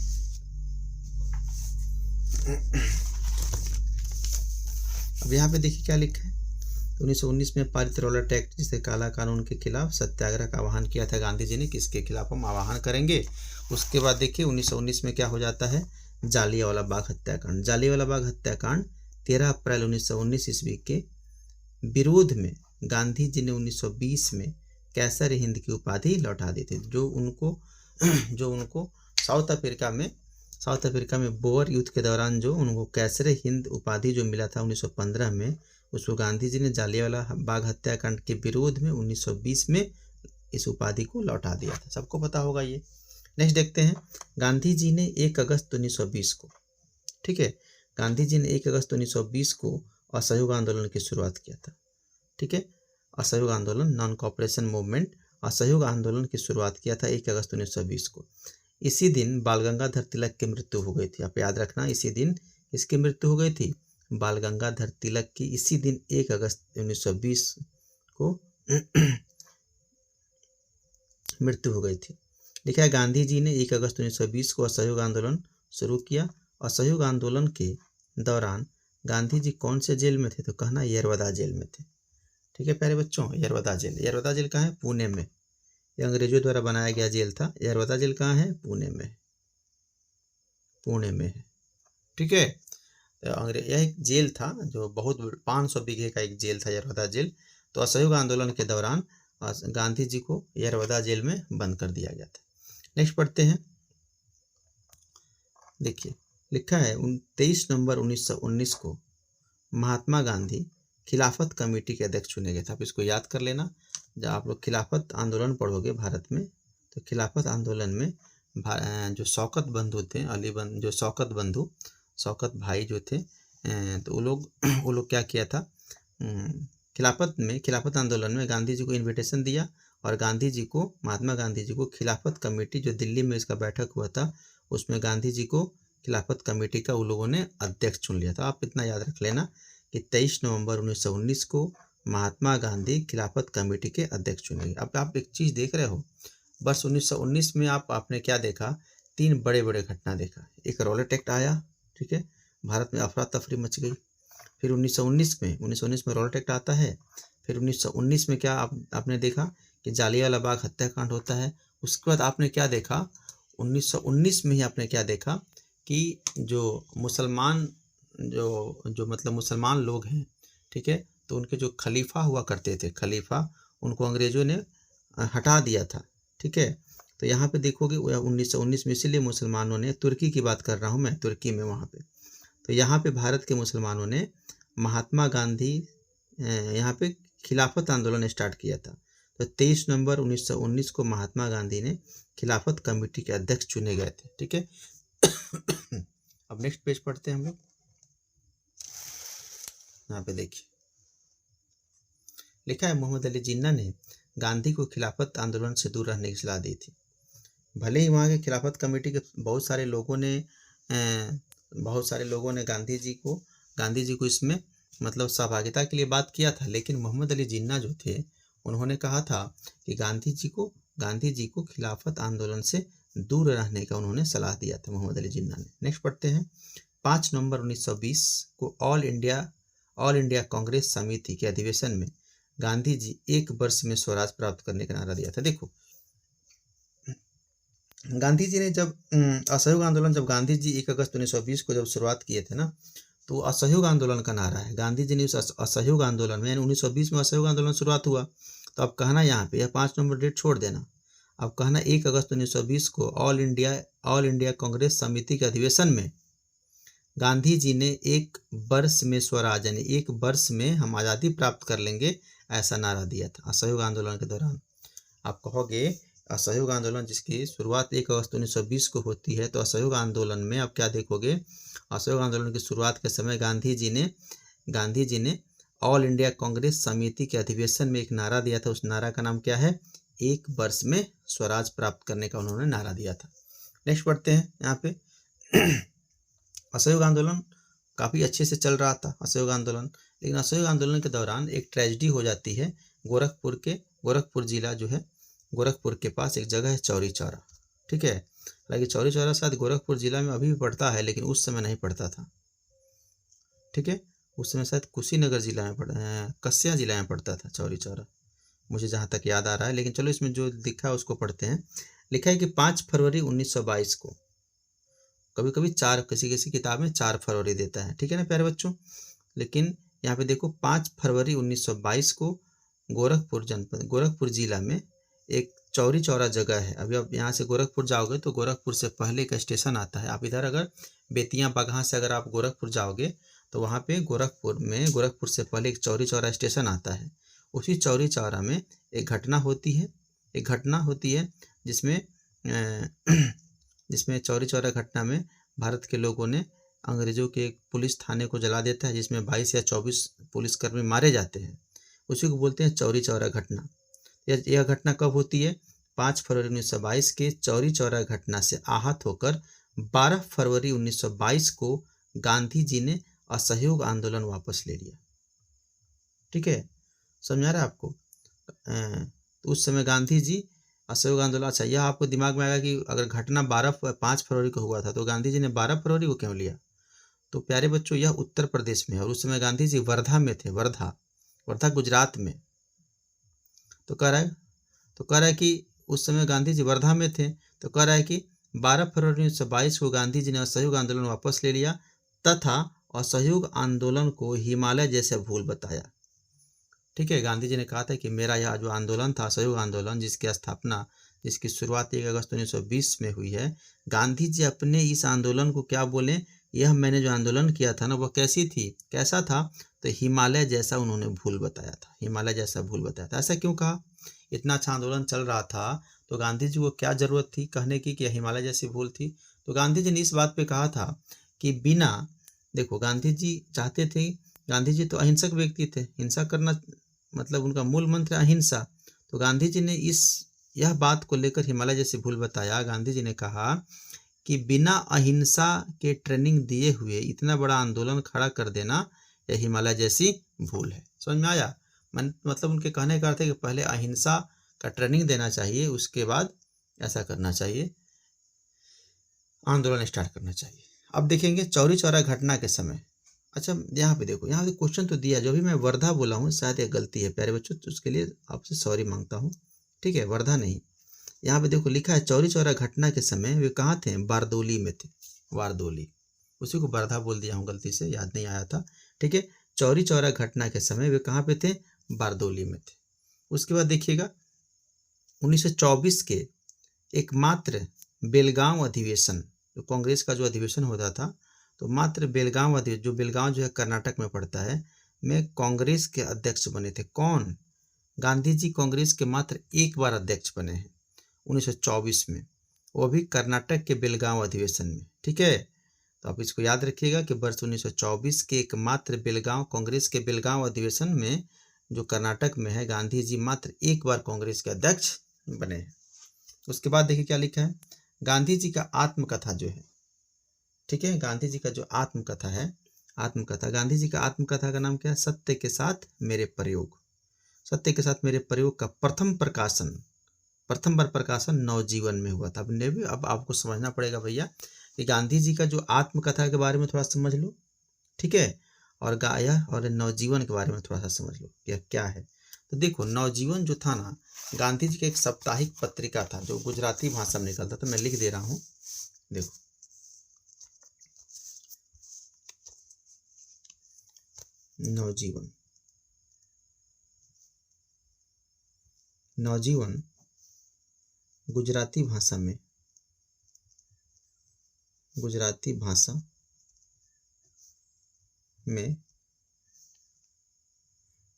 A: अब यहाँ पे देखिए क्या लिखा है, 1919 में पारित रॉलेट एक्ट, जिसे काला कानून के खिलाफ सत्याग्रह का आह्वान किया था गांधी जी ने, किसके खिलाफ हम आह्वान करेंगे। उसके बाद देखिए 1919 में क्या हो जाता है, जालियांवाला बाग हत्याकांड। जालियांवाला बाग हत्याकांड 13 अप्रैल 1919 ईस्वी के विरोध में गांधी जी ने 1920 में कैसर हिंद की उपाधि लौटा दी थी। जो उनको साउथ अफ्रीका में बोअर युद्ध के दौरान जो उनको कैसर हिंद उपाधि जो मिला था 1915 में, उसको गांधी जी ने जालियांवाला बाग हत्याकांड के विरोध में 1920 में इस उपाधि को लौटा दिया था। सबको पता होगा ये। नेक्स्ट देखते हैं, गांधी जी ने 1 अगस्त 1920 को, ठीक है, गांधी जी ने 1 अगस्त 1920 को असहयोग आंदोलन की शुरुआत किया था। ठीक है, असहयोग आंदोलन, नॉन कॉपरेशन मूवमेंट, असहयोग आंदोलन की शुरुआत किया था 1 अगस्त 1920 को। इसी दिन बाल गंगाधर तिलक की मृत्यु हो गई थी। आप याद रखना, इसी दिन इसकी मृत्यु हो गई थी, बाल गंगाधर तिलक की। इसी दिन 1 अगस्त 1920 को मृत्यु हो गई थी। लिखा है गांधी जी ने 1 अगस्त 1920 को असहयोग आंदोलन शुरू किया। असहयोग आंदोलन के दौरान गांधी जी कौन से जेल में थे, तो कहना यरवदा जेल में थे। ठीक है प्यारे बच्चों, यरवदा जेल कहाँ है, पुणे में। ये अंग्रेजों द्वारा बनाया गया जेल था। यरवदा जेल कहाँ है, पुणे में, पुणे में है। ठीक है, यह एक जेल था जो बहुत 500 बीघे का एक जेल था, यरवदा जेल। तो असहयोग आंदोलन के दौरान गांधी जी को यरवदा जेल में बंद कर दिया गया था। नेक्स्ट पढ़ते हैं, देखिए लिखा है 23 नवंबर 1919 को महात्मा गांधी खिलाफत कमेटी के अध्यक्ष चुने गए थे। आप इसको याद कर लेना, जब आप लोग खिलाफत आंदोलन पढ़ोगे भारत में, तो खिलाफत आंदोलन में जो शौकत बंधु थे, जो शौकत भाई जो थे, तो वो लोग क्या किया था, खिलाफत आंदोलन में गांधी जी को इनविटेशन दिया, और महात्मा गांधी जी को खिलाफत कमेटी, जो दिल्ली में इसका बैठक हुआ था, उसमें गांधी जी को खिलाफत कमेटी का उन लोगों ने अध्यक्ष चुन लिया था। आप इतना याद रख लेना कि 23 नवंबर 1919 को महात्मा गांधी खिलाफत कमेटी के अध्यक्ष चुने गए। अब आप एक चीज़ देख रहे हो, वर्ष 1919 में आपने क्या देखा, 3 बड़े बड़े घटना देखा। एक रॉलेट एक्ट आया, ठीक है, भारत में अफरा तफरी मच गई। फिर 1919 में रॉलेट एक्ट आता है। फिर 1919 में क्या आपने देखा कि जालियांवाला बाग हत्याकांड होता है। उसके बाद आपने क्या देखा, 1919 में ही आपने क्या देखा कि जो मुसलमान जो मतलब मुसलमान लोग हैं, ठीक है, तो उनके जो खलीफा हुआ करते थे, खलीफा, उनको अंग्रेजों ने हटा दिया था, ठीक है। तो यहाँ पे देखोगे 1919 में, इसीलिए मुसलमानों ने, तुर्की की बात कर रहा हूँ मैं, तुर्की में वहाँ पे, तो यहाँ पे भारत के मुसलमानों ने महात्मा गांधी यहाँ पे खिलाफत आंदोलन स्टार्ट किया था। तो 23 नवंबर 1919 को महात्मा गांधी ने खिलाफत कमेटी के अध्यक्ष चुने गए थे, ठीक है। अब नेक्स्ट पेज पढ़ते हैं हम लोग। यहाँ पे देखिए लिखा है, मोहम्मद अली जिन्ना ने गांधी को खिलाफत आंदोलन से दूर रहने की सलाह दी थी। भले ही वहाँ के खिलाफत कमेटी के बहुत सारे लोगों ने गांधी जी को इसमें मतलब सहभागिता के लिए बात किया था, लेकिन मोहम्मद अली जिन्ना जो थे, उन्होंने कहा था कि गांधी जी को खिलाफत आंदोलन से दूर रहने का उन्होंने सलाह दिया था, मोहम्मद अली जिन्ना ने। नेक्स्ट पढ़ते हैं। 5 नवंबर 1920 को ऑल इंडिया कांग्रेस समिति के अधिवेशन में गांधी जी 1 वर्ष में स्वराज प्राप्त करने का नारा दिया था। देखो, गांधी जी ने जब असहयोग आंदोलन, जब गांधी जी 1 अगस्त 1920 को जब शुरुआत किए थे ना, तो असहयोग आंदोलन का नारा है। गांधी जी ने उस असहयोग आंदोलन में, यानी 1920 में असहयोग आंदोलन शुरुआत हुआ, तो अब कहना यहाँ पे, यह 5 नवंबर डेट छोड़ देना, अब कहना 1 अगस्त 1920 को ऑल इंडिया कांग्रेस समिति के अधिवेशन में गांधी जी ने 1 वर्ष में स्वराज, यानी 1 वर्ष में हम आज़ादी प्राप्त कर लेंगे, ऐसा नारा दिया था असहयोग आंदोलन के दौरान। आप कहोगे असहयोग आंदोलन जिसकी शुरुआत 1 अगस्त 1920 को होती है, तो असहयोग आंदोलन में आप क्या देखोगे, असहयोग आंदोलन की शुरुआत के समय गांधी जी ने ऑल इंडिया कांग्रेस समिति के अधिवेशन में एक नारा दिया था। उस नारा का नाम क्या है, 1 वर्ष में स्वराज प्राप्त करने का उन्होंने नारा दिया था। नेक्स्ट पढ़ते हैं। यहाँ पे असहयोग आंदोलन काफ़ी अच्छे से चल रहा था, असहयोग आंदोलन, लेकिन असहयोग आंदोलन के दौरान एक ट्रेजेडी हो जाती है। गोरखपुर जिला जो है, गोरखपुर के पास एक जगह है चौरी चौरा, ठीक है। हालांकि चौरी चौरा शायद गोरखपुर जिला में अभी भी पड़ता है, लेकिन उस समय नहीं पड़ता था, ठीक है। उस समय शायद कुशीनगर जिला में कस्या जिला में पड़ता था चौरी चौरा, मुझे जहाँ तक याद आ रहा है। लेकिन चलो इसमें जो लिखा है उसको पढ़ते हैं। लिखा है कि 5 फरवरी 1922 को, कभी कभी 4, किसी किताब में 4 फरवरी देता है, ठीक है ना प्यारे बच्चों, लेकिन यहाँ पे देखो 5 फरवरी 1922 को गोरखपुर जिला में एक चौरी चौरा जगह है। अभी आप यहाँ से गोरखपुर जाओगे तो गोरखपुर से पहले एक स्टेशन आता है। आप इधर अगर बेतिया बगहा से अगर आप गोरखपुर जाओगे तो वहाँ पे गोरखपुर से पहले एक चौरी चौरा स्टेशन आता है। उसी चौरी चौरा में एक घटना होती है जिसमें चौरी चौरा घटना में भारत के लोगों ने अंग्रेजों के एक पुलिस थाने को जला देता है, जिसमें 22 या 24 पुलिसकर्मी मारे जाते हैं। उसी को बोलते हैं चौरी चौरा घटना। यह घटना कब होती है, 5 फरवरी 1922 के चौरी चौरा घटना से आहत होकर 12 फरवरी 1922 को गांधी जी ने असहयोग आंदोलन वापस ले लिया, ठीक है। समझा रहा है आपको। तो उस समय गांधी जी असहयोग आंदोलन, अच्छा यह आपको दिमाग में आएगा कि अगर घटना 5 फरवरी को हुआ था तो गांधी जी ने 12 फरवरी को क्यों लिया। तो प्यारे बच्चों, यह उत्तर प्रदेश में है और उस समय गांधी जी वर्धा में थे, वर्धा गुजरात में। तो कह रहा है कि उस समय गांधी जी वर्धा में थे, तो कह रहा है कि 12 फरवरी 1922 को गांधी जी ने असहयोग आंदोलन वापस ले लिया तथा असहयोग आंदोलन को हिमालय जैसे भूल बताया, ठीक है। गांधी जी ने कहा था कि मेरा यह जो आंदोलन था, असहयोग आंदोलन, जिसकी शुरुआत 1 अगस्त 1920 में हुई है, गांधी जी अपने इस आंदोलन को क्या बोले, यह मैंने जो आंदोलन किया था ना, वह कैसा था, तो हिमालय जैसा उन्होंने भूल बताया था, हिमालय जैसा भूल बताया था। ऐसा क्यों कहा, इतना अच्छा आंदोलन चल रहा था तो गांधी जी को क्या जरूरत थी कहने की कि हिमालय जैसी भूल थी। तो गांधी जी ने इस बात पे कहा था कि देखो गांधी जी तो अहिंसक व्यक्ति थे, हिंसा करना मतलब उनका मूल मंत्र अहिंसा। तो गांधी जी ने यह बात को लेकर हिमालय जैसी भूल बताया। गांधी जी ने कहा कि बिना अहिंसा के ट्रेनिंग दिए हुए इतना बड़ा आंदोलन खड़ा कर देना यह हिमालय जैसी भूल है। समझ में आया। मतलब उनके कहने का अर्थ है कि पहले अहिंसा का ट्रेनिंग देना चाहिए, उसके बाद ऐसा करना चाहिए, आंदोलन स्टार्ट करना चाहिए। अब देखेंगे चौरी चौरा घटना के समय अच्छा यहाँ पे देखो, यहाँ पे क्वेश्चन तो दिया, जो भी मैं वर्धा बोला हूँ शायद ये गलती है प्यारे बच्चों, तो उसके लिए आपसे सॉरी मांगता हूँ। ठीक है, वर्धा नहीं। यहाँ पे देखो लिखा है चौरी चौरा घटना के समय वे कहाँ थे, बारदोली में थे। बारदोली, उसी को वर्धा बोल दिया हूँ गलती से, याद नहीं आया था। ठीक है, चौरी चौरा घटना के समय वे कहाँ पे थे, बारदोली में थे। उसके बाद देखिएगा 1924 के एकमात्र बेलगांव अधिवेशन, जो कांग्रेस का जो अधिवेशन होता था, तो मात्र बेलगांव अधिवेशन, जो बेलगांव जो है कर्नाटक में पड़ता है, में कांग्रेस के अध्यक्ष बने थे कौन, गांधी जी कांग्रेस के मात्र एक बार अध्यक्ष बने हैं 1924 में, वो भी कर्नाटक के बेलगांव अधिवेशन में। ठीक है, तो आप इसको याद रखिएगा कि वर्ष 1924 के एकमात्र बेलगांव, कांग्रेस के बेलगांव अधिवेशन में जो कर्नाटक में है, गांधी जी मात्र एक बार कांग्रेस के अध्यक्ष बने हैं। उसके बाद देखिए क्या लिखा है, गांधी जी का आत्मकथा जो है, ठीक है, गांधी जी का जो आत्मकथा है, आत्मकथा, गांधी जी का आत्मकथा का नाम क्या है, सत्य के साथ मेरे प्रयोग। सत्य के साथ मेरे प्रयोग का प्रथम बार प्रकाशन नवजीवन में हुआ था। अब आपको समझना पड़ेगा भैया कि गांधी जी का जो आत्मकथा के बारे में थोड़ा समझ लो, ठीक है, और गाया और नवजीवन के बारे में थोड़ा सा समझ लो कि क्या है। तो देखो नवजीवन जो था ना, गांधी जी का एक साप्ताहिक पत्रिका था जो गुजराती भाषा में निकलता था। मैं लिख दे रहा हूँ, देखो नवजीवन, नवजीवन गुजराती भाषा में, गुजराती भाषा में,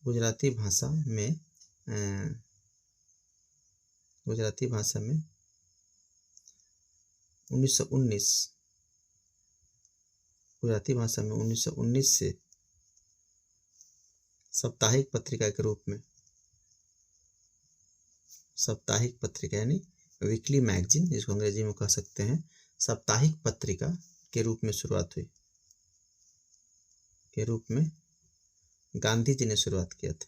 A: गुजराती भाषा में, गुजराती भाषा में 1919, गुजराती भाषा में 1919 से साप्ताहिक पत्रिका के रूप में, साप्ताहिक पत्रिका यानी वीकली मैगजीन जिसको अंग्रेजी में कह सकते हैं, साप्ताहिक पत्रिका के रूप में शुरुआत हुई, के रूप में गांधी जी ने शुरुआत किया था।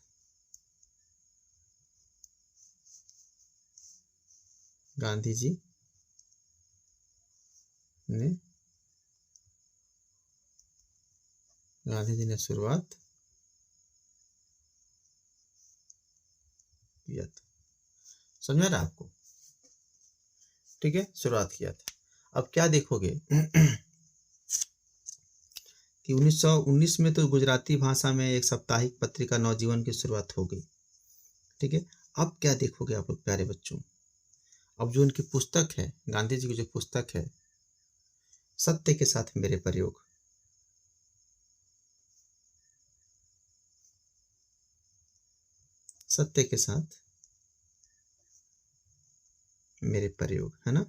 A: गांधी जी ने शुरुआत किया था। समझ में आ रहा है आपको? ठीक है, शुरुआत किया था। अब क्या देखोगे कि 1919 में तो गुजराती भाषा में एक साप्ताहिक पत्रिका नवजीवन की शुरुआत हो गई। ठीक है, अब क्या देखोगे आप लोग प्यारे बच्चों, अब जो उनकी पुस्तक है, गांधी जी की जो पुस्तक है सत्य के साथ मेरे प्रयोग, सत्य के साथ मेरे प्रयोग, है ना,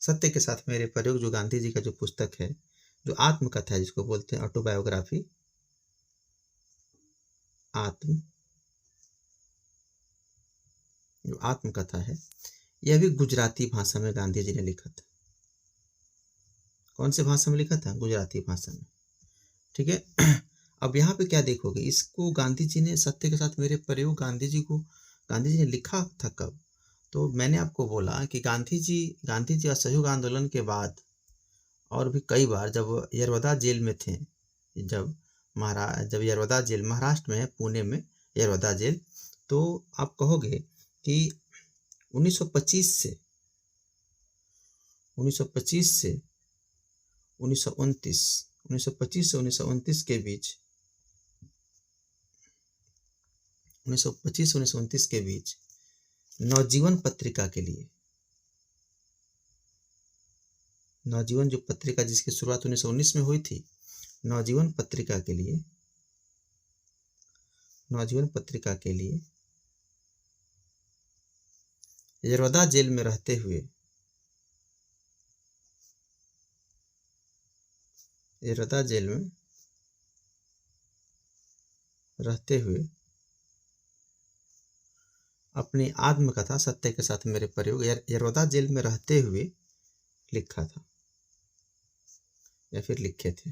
A: सत्य के साथ मेरे प्रयोग, जो गांधी जी का जो पुस्तक है, जो आत्मकथा है जिसको बोलते हैं ऑटोबायोग्राफी, जो आत्मकथा है, यह भी गुजराती भाषा में गांधी जी ने लिखा था। कौन सी भाषा में लिखा था? गुजराती भाषा में। ठीक है, अब यहाँ पे क्या देखोगे, इसको गांधी जी ने, सत्य के साथ मेरे प्रयोग, गांधी जी ने लिखा था कब? तो मैंने आपको बोला कि गांधी जी असहयोग आंदोलन के बाद और भी कई बार जब यरवदा जेल में थे, जब यरवदा जेल महाराष्ट्र में है, पुणे में यरवदा जेल, तो आप कहोगे कि 1925 से 1929 के बीच, 1925 के बीच नवजीवन पत्रिका के लिए, नवजीवन जो पत्रिका जिसकी शुरुआत 1919 में हुई थी, नवजीवन पत्रिका के लिए, नवजीवन पत्रिका के लिए यरवदा जेल में रहते हुए, यरवदा जेल में रहते हुए अपनी आत्मकथा सत्य के साथ मेरे प्रयोग यरवदा जेल में रहते हुए लिखा था या फिर लिखे थे।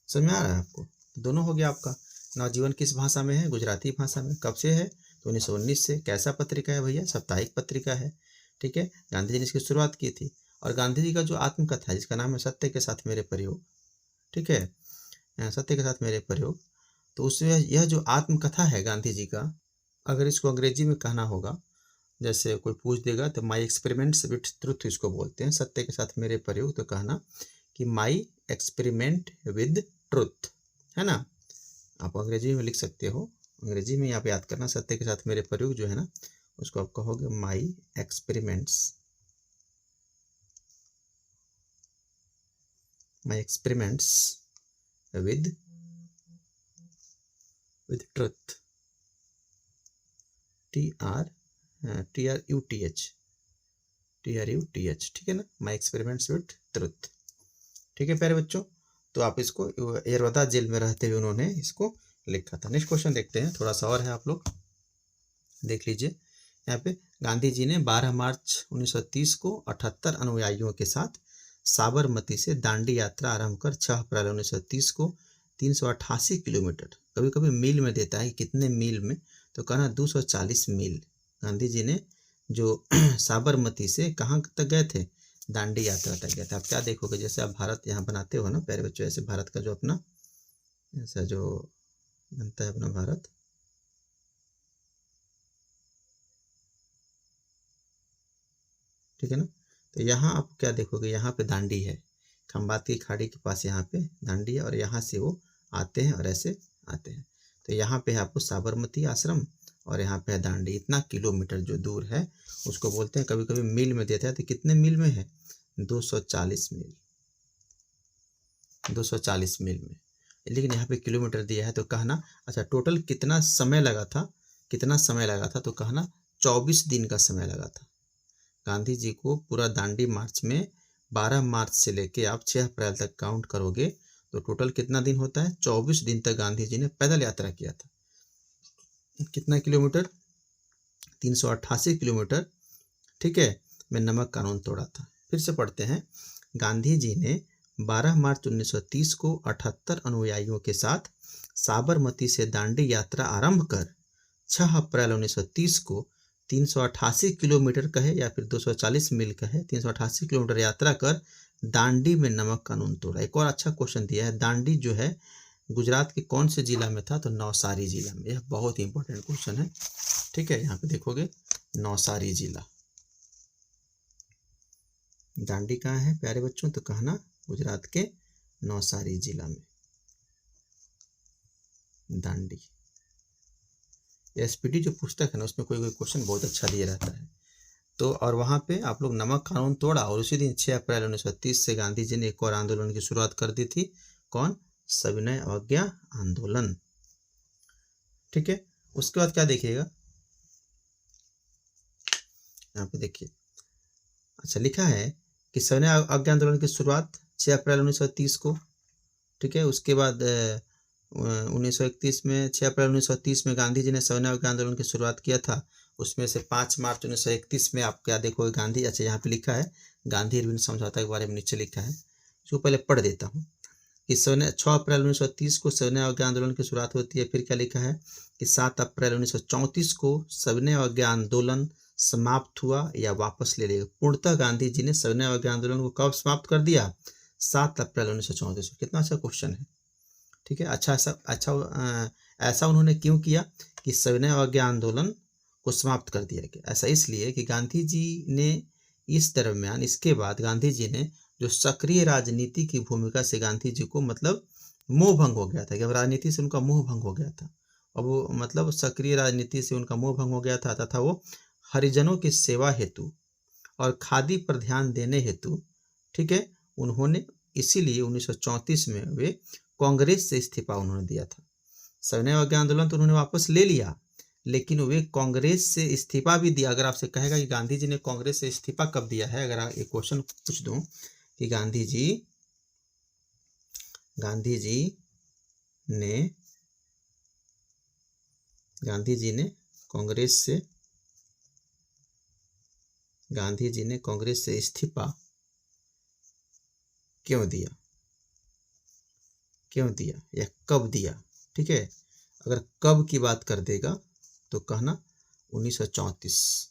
A: समझ में आ रहा है आपको? दोनों हो गया आपका। नवजीवन किस भाषा में है? गुजराती भाषा में। कब से है? तो 1919 से। कैसा पत्रिका है भैया? साप्ताहिक पत्रिका है। ठीक है, गांधी जी ने इसकी शुरुआत की थी। और गांधी जी का जो आत्मकथा है जिसका नाम है सत्य के साथ मेरे प्रयोग, ठीक है, सत्य के साथ मेरे प्रयोग, तो उसमें यह जो आत्मकथा है गांधी जी का, अगर इसको अंग्रेजी में कहना होगा, जैसे कोई पूछ देगा तो माई एक्सपेरिमेंट्स विथ ट्रुथ इसको बोलते हैं, सत्य के साथ मेरे प्रयोग, तो कहना कि माई एक्सपेरिमेंट विद ट्रुथ, है ना। आप अंग्रेजी में लिख सकते हो, अंग्रेजी में आप याद करना, सत्य के साथ मेरे प्रयोग जो है ना उसको आप कहोगे my experiments with truth, TRUTH, ठीक है ना, माई एक्सपेरिमेंट्स विद ट्रुथ, ठीक है प्यारे बच्चों। तो आप इसको यरवदा जेल में रहते हुए उन्होंने इसको लिखा था। नेक्स्ट क्वेश्चन देखते हैं, थोड़ा सा और है, आप लोग देख लीजिए। यहाँ पे गांधी जी ने 12 मार्च 1930 को 78 अनुयायियों के साथ साबरमती से दांडी यात्रा आरंभ कर 6 अप्रैल 1930 को 388 किलोमीटर, कभी कभी मील में देता है कितने मील में, तो कहना 240 मील गांधी जी ने जो साबरमती से कहाँ तक गए थे, दांडी यात्रा तक गया था। आप क्या देखोगे, जैसे आप भारत यहाँ बनाते हो ना प्यारे बच्चों, ऐसे भारत का जो अपना ऐसा जो बनता है अपना भारत, ठीक है ना, तो यहाँ आप क्या देखोगे, यहाँ पे दांडी है, खंबात की खाड़ी के पास यहाँ पे दांडी है, और यहाँ से वो आते हैं और ऐसे आते हैं। तो यहाँ पे है आपको साबरमती आश्रम और यहाँ पे है दांडी, इतना किलोमीटर जो दूर है उसको बोलते हैं, कभी कभी मील में देता है, तो कितने मील में है, 240 मील, 240 मील में, लेकिन यहाँ पे किलोमीटर दिया है। तो कहना अच्छा टोटल कितना समय लगा था, कितना समय लगा था, तो कहना 24 दिन का समय लगा था गांधी जी को पूरा दांडी मार्च में। 12 मार्च से लेके आप 6 अप्रैल तक काउंट करोगे तो टोटल कितना दिन होता है, 24 दिन तक गांधी जी ने पैदल यात्रा किया था। कितना किलोमीटर, 388 किलोमीटर, ठीक है, में नमक कानून तोड़ा था। फिर से पढ़ते हैं, गांधी जी ने 12 मार्च 1930 को 78 अनुयायियों के साथ साबरमती से दांडी यात्रा आरंभ कर 6 अप्रैल 1930 को 388 किलोमीटर कहे या फिर 240 मील कहे, 388 किलोमीटर यात्रा कर दांडी में नमक कानून तोड़ा। एक और अच्छा क्वेश्चन दिया है, दांडी जो है गुजरात के कौन से जिला में था, तो नवसारी जिला में। यह बहुत ही इंपॉर्टेंट क्वेश्चन है, ठीक है, यहाँ पे देखोगे नवसारी जिला, दांडी कहाँ है प्यारे बच्चों, तो कहना गुजरात के नवसारी जिला में दांडी। एसपीटी जो पुस्तक है ना उसमें कोई कोई क्वेश्चन बहुत अच्छा दिया रहता है। तो और वहाँ पे आप लोग नमक कानून तोड़ा, और उसी दिन 6 अप्रैल 1930 से गांधी जी ने एक और आंदोलन की शुरुआत कर दी थी, कौन, सविनय अवज्ञा आंदोलन, ठीक है। उसके बाद क्या देखिएगा, यहाँ पे देखिए, अच्छा लिखा है कि सविनय अवज्ञा आंदोलन की शुरुआत 6 अप्रैल 1930 को, ठीक है। उसके बाद 1931 में 6 अप्रैल 1930 में गांधी जी ने सविनय अवज्ञा आंदोलन की शुरुआत किया था। उसमें से 5 मार्च 1931 में आप क्या देखोगे, गांधी, अच्छा यहाँ पे लिखा है गांधी इरविन समझौता के बारे में नीचे लिखा है, इसको पहले पढ़ देता हूँ कि 6 अप्रैल 1930 को सविनय अवज्ञा आंदोलन की शुरुआत होती है। फिर क्या लिखा है कि 7 अप्रैल 1934 को सविनय अवज्ञा आंदोलन समाप्त हुआ या वापस ले लिया। पूर्णतः गांधी जी ने सविनय अवज्ञा आंदोलन को कब समाप्त कर दिया, 7 अप्रैल 1934 को। कितना अच्छा क्वेश्चन है, ठीक है। ऐसा उन्होंने क्यों किया कि सविनय अवज्ञा आंदोलन को समाप्त कर दिया गया, ऐसा इसलिए कि गांधी जी ने इस दरमियान, इसके बाद गांधी जी ने जो सक्रिय राजनीति की भूमिका से गांधी जी को मतलब मोह भंग हो गया था, कि अब राजनीति से उनका मोह भंग हो गया था, और वो मतलब सक्रिय राजनीति से उनका मोह भंग हो गया था तथा वो हरिजनों की सेवा हेतु और खादी पर ध्यान देने हेतु, ठीक है, उन्होंने इसीलिए 1934 में वे कांग्रेस से इस्तीफा उन्होंने दिया था। सविनय अवज्ञा आंदोलन तो उन्होंने वापस ले लिया, लेकिन वे कांग्रेस से इस्तीफा भी दिया। अगर आपसे कहेगा कि गांधी जी ने कांग्रेस से इस्तीफा कब दिया है, अगर एक क्वेश्चन पूछ दूं कि गांधी जी ने कांग्रेस से इस्तीफा क्यों दिया या कब दिया, ठीक है। अगर कब की बात कर देगा तो कहना 1934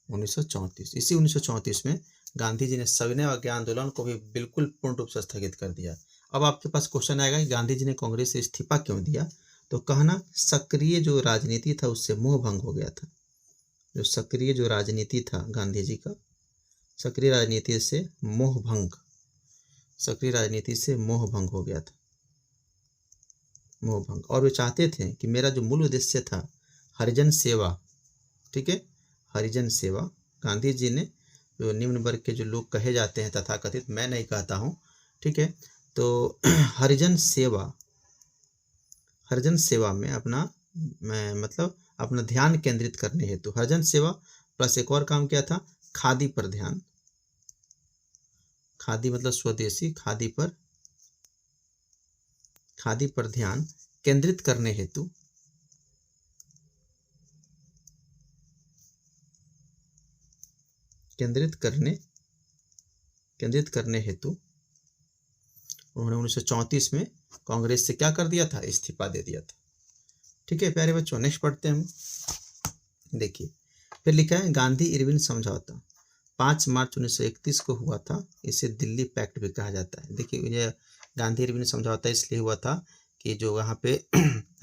A: 1934। इसी 1934 में गांधी जी ने सविनय अवज्ञा आंदोलन को भी बिल्कुल पूर्ण रूप से स्थगित कर दिया। अब आपके पास क्वेश्चन आएगा कि गांधी जी ने कांग्रेस से इस्तीफा क्यों दिया, तो कहना सक्रिय जो राजनीति था उससे मोह भंग हो गया था। जो सक्रिय जो राजनीति था गांधी जी का, सक्रिय राजनीति से मोह भंग, सक्रिय राजनीति से मोह भंग हो गया था, मोह भंग। और वे चाहते थे कि मेरा जो मूल उद्देश्य था हरिजन सेवा, ठीक है, हरिजन सेवा, गांधी जी ने जो निम्न वर्ग के जो लोग कहे जाते हैं तथाकथित, मैं नहीं कहता हूँ, ठीक है, तो हरिजन सेवा, हरिजन सेवा में अपना मतलब अपना ध्यान केंद्रित करने हेतु हरिजन सेवा प्लस एक और काम क्या था, खादी पर ध्यान, खादी मतलब स्वदेशी, खादी पर ध्यान केंद्रित करने हेतु, केंद्रित करने हेतु उन्होंने 1934 में कांग्रेस से क्या कर दिया था, इस्तीफा दे दिया था। ठीक है प्यारे बच्चों, नेक्स्ट पढ़ते हैं हम। देखिए फिर लिखा है गांधी इरविन समझौता 5 मार्च 1931 को हुआ था, इसे दिल्ली पैक्ट भी कहा जाता है। देखिए ये गांधी इरविन समझौता इसलिए हुआ था कि जो वहाँ पे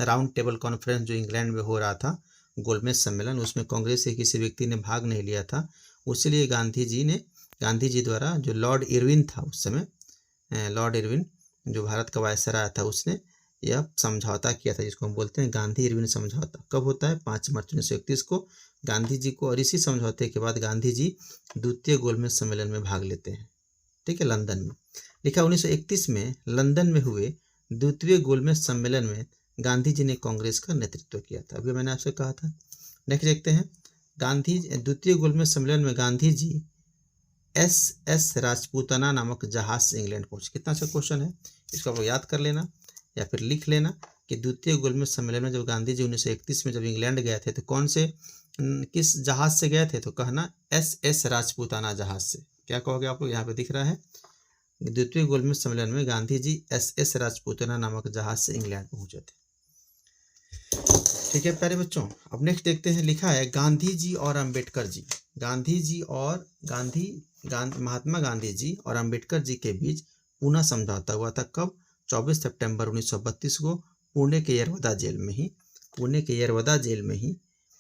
A: राउंड टेबल कॉन्फ्रेंस जो इंग्लैंड में हो रहा था, गोलमेज सम्मेलन, उसमें कांग्रेस के किसी व्यक्ति ने भाग नहीं लिया था, उसलिए गांधी जी द्वारा जो लॉर्ड इरविन था उस समय, लॉर्ड इरविन जो भारत का वायसराय था, उसने यह समझौता किया था जिसको हम बोलते हैं गांधी इरविन समझौता। कब होता है, 5 मार्च 1931 को गांधी जी को, और इसी समझौते के बाद गांधी जी द्वितीय गोलमेज सम्मेलन में भाग लेते हैं, ठीक है, लंदन में। लिखा 1931 में लंदन में हुए द्वितीय गोलमेज सम्मेलन में गांधी जी ने कांग्रेस का नेतृत्व किया था। अभी मैंने आपसे कहा था। नेक्स्ट देखते हैं, द्वितीय गोलमेज सम्मेलन में गांधी जी SS राजपूताना नामक जहाज से इंग्लैंड पहुंचे। कितना अच्छा क्वेश्चन है, इसको आप लोग याद कर लेना या फिर लिख लेना कि द्वितीय गोलमेज सम्मेलन में जब गांधी जी 1931 में जब इंग्लैंड गए थे तो कौन से किस जहाज से गए थे, तो कहना SS राजपूताना जहाज से। क्या कहोगे आप लोग, यहाँ पे दिख रहा है द्वितीय गोलमेज सम्मेलन में गांधी जी SS राजपूताना नामक जहाज से इंग्लैंड पहुंचे थे। ठीक है प्यारे बच्चों, अब नेक्स्ट देखते हैं। लिखा है गांधी जी और अंबेडकर जी, महात्मा गांधी जी और अंबेडकर जी के बीच पूना समझौता हुआ था। कब, 24 सितंबर 1932 को पुणे के यरवदा जेल में ही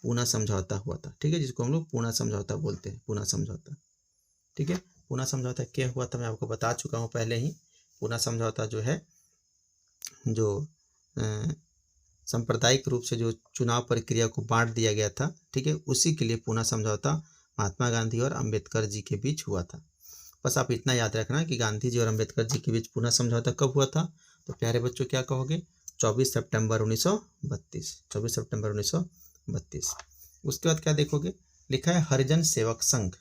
A: पूना समझौता हुआ था। ठीक है, जिसको हम लोग पूना समझौता बोलते हैं, पूना समझौता। ठीक है, पूना समझौता क्या हुआ था मैं आपको बता चुका हूँ पहले ही। पूना समझौता जो है, जो सांप्रदायिक रूप से जो चुनाव प्रक्रिया को बांट दिया गया था, ठीक है, उसी के लिए पूना समझौता महात्मा गांधी और अंबेडकर जी के बीच हुआ था। बस आप इतना याद रखना कि गांधी जी और अंबेडकर जी के बीच पूना समझौता कब हुआ था, तो प्यारे बच्चों क्या कहोगे, 24 सितंबर 1932, 24 सितंबर 1932। उसके बाद क्या देखोगे, लिखा है हरिजन सेवक संघ।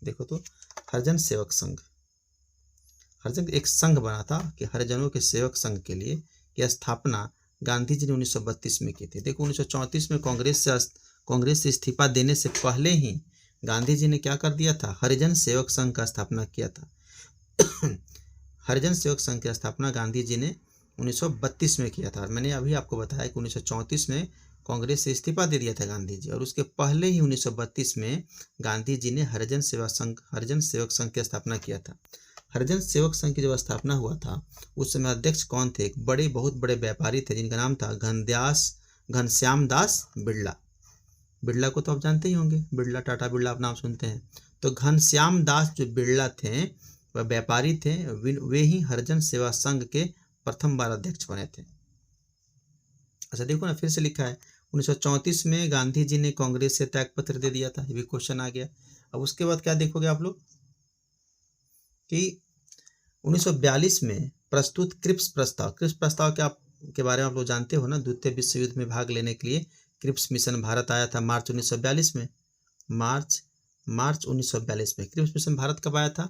A: देखो तो हरिजन सेवक संघ, हरिजन एक संघ बना था कि हरिजनों के सेवक संघ के लिए, की स्थापना गांधी जी ने 1932 में की थी। देखो 1934 में कांग्रेस से इस्तीफा देने से पहले ही गांधी जी ने क्या कर दिया था, हरिजन सेवक संघ का स्थापना किया था। हरिजन सेवक संघ की स्थापना गांधी जी ने 1932 में किया था। मैंने अभी आपको बताया कि 1934 में कांग्रेस से इस्तीफा दे दिया था गांधी जी, और उसके पहले ही 1932 में गांधी जी ने हरिजन सेवक संघ की स्थापना किया था। हरिजन सेवक संघ की जब स्थापना हुआ था उस समय अध्यक्ष कौन थे, एक बहुत बड़े व्यापारी थे जिनका नाम था घनश्याम दास बिड़ला। बिड़ला को तो आप जानते ही होंगे, बिड़ला, टाटा बिड़ला आप नाम सुनते हैं। तो घनश्याम दास जो बिड़ला थे वह व्यापारी थे, वे ही हरिजन सेवा संघ के प्रथम बार अध्यक्ष बने थे। अच्छा देखो ना, फिर से लिखा है 1934 में गांधी जी ने कांग्रेस से त्यागपत्र दे दिया था, ये भी क्वेश्चन आ गया। अब उसके बाद क्या देखोगे आप लोग कि 1942 में प्रस्तुत क्रिप्स प्रस्ताव के बारे में आप लोग जानते हो ना, द्वितीय विश्व युद्ध में भाग लेने के लिए क्रिप्स मिशन भारत आया था मार्च 1942 में। मार्च 1942 में क्रिप्स मिशन भारत कब आया था,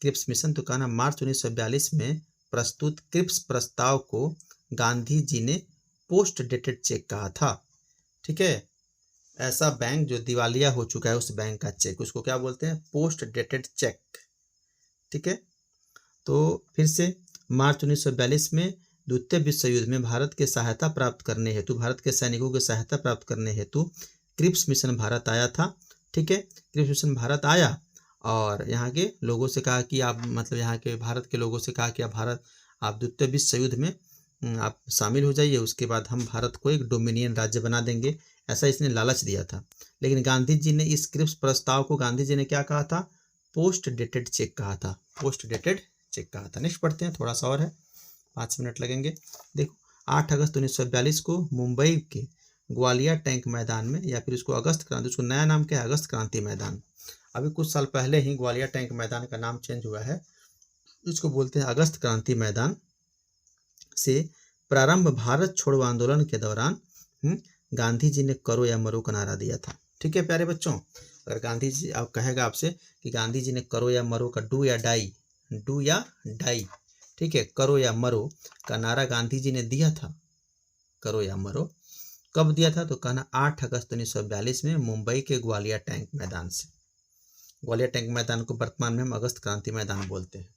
A: क्रिप्स मिशन तो कहना मार्च 1942 में प्रस्तुत क्रिप्स प्रस्ताव को गांधी जी ने पोस्ट डेटेड चेक कहा था। ठीक है, ऐसा बैंक जो दिवालिया हो चुका है उस बैंक का चेक, उसको क्या बोलते हैं, पोस्ट डेटेड चेक। ठीक है, तो फिर से मार्च 1942 में द्वितीय विश्व युद्ध में भारत के सहायता प्राप्त करने हेतु, भारत के सैनिकों की सहायता प्राप्त करने हेतु क्रिप्स मिशन भारत आया था। ठीक है, क्रिप्स मिशन भारत आया और यहाँ के लोगों से कहा कि आप मतलब यहाँ के भारत के लोगों से कहा कि आप द्वितीय विश्व युद्ध में आप शामिल हो जाइए, उसके बाद हम भारत को एक डोमिनियन राज्य बना देंगे, ऐसा इसने लालच दिया था। लेकिन गांधी जी ने इस क्रिप्स प्रस्ताव को गांधी जी ने क्या कहा था? पोस्ट डेटेड चेक कहा था, पोस्ट डेटेड चेक कहा था। नेक्स्ट पढ़ते हैं, थोड़ा सा और है, 5 मिनट लगेंगे। देखो 8 अगस्त 1942 को मुंबई के ग्वालियर टैंक मैदान में, या फिर उसको अगस्त क्रांति, उसको नया नाम क्या है? अगस्त क्रांति मैदान। अभी कुछ साल पहले ही ग्वालियर टैंक मैदान का नाम चेंज हुआ है, उसको बोलते हैं अगस्त क्रांति मैदान से प्रारंभ भारत छोड़ो आंदोलन के दौरान गांधी जी ने करो या मरो का नारा दिया था। ठीक है प्यारे बच्चों, अगर गांधी जी आप कहेगा आपसे कि गांधी जी ने करो या मरो का डू या डाई, ठीक है, करो या मरो का नारा गांधी जी ने दिया था, करो या मरो, कब दिया था? तो कहना 8 अगस्त 1942 में मुंबई के ग्वालियर टैंक मैदान से। ग्वालियर टैंक मैदान को वर्तमान में हम अगस्त क्रांति मैदान बोलते हैं।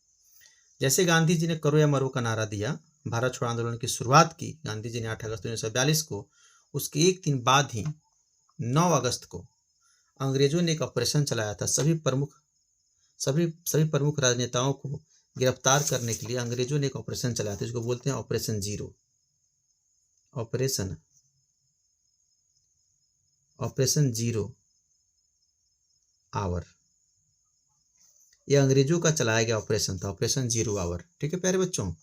A: जैसे गांधी जी ने करो या मरो का नारा दिया, भारत छोड़ो आंदोलन की शुरुआत की गांधी जी ने 8 अगस्त 1942 को, उसके एक दिन बाद ही 9 अगस्त को अंग्रेजों ने एक ऑपरेशन चलाया था। सभी प्रमुख राजनेताओं को गिरफ्तार करने के लिए अंग्रेजों ने एक ऑपरेशन चलाया था, जिसको बोलते हैं ऑपरेशन जीरो आवर। ये अंग्रेजों का चलाया गया ऑपरेशन था, ऑपरेशन जीरो आवर। ठीक है प्यारे बच्चों,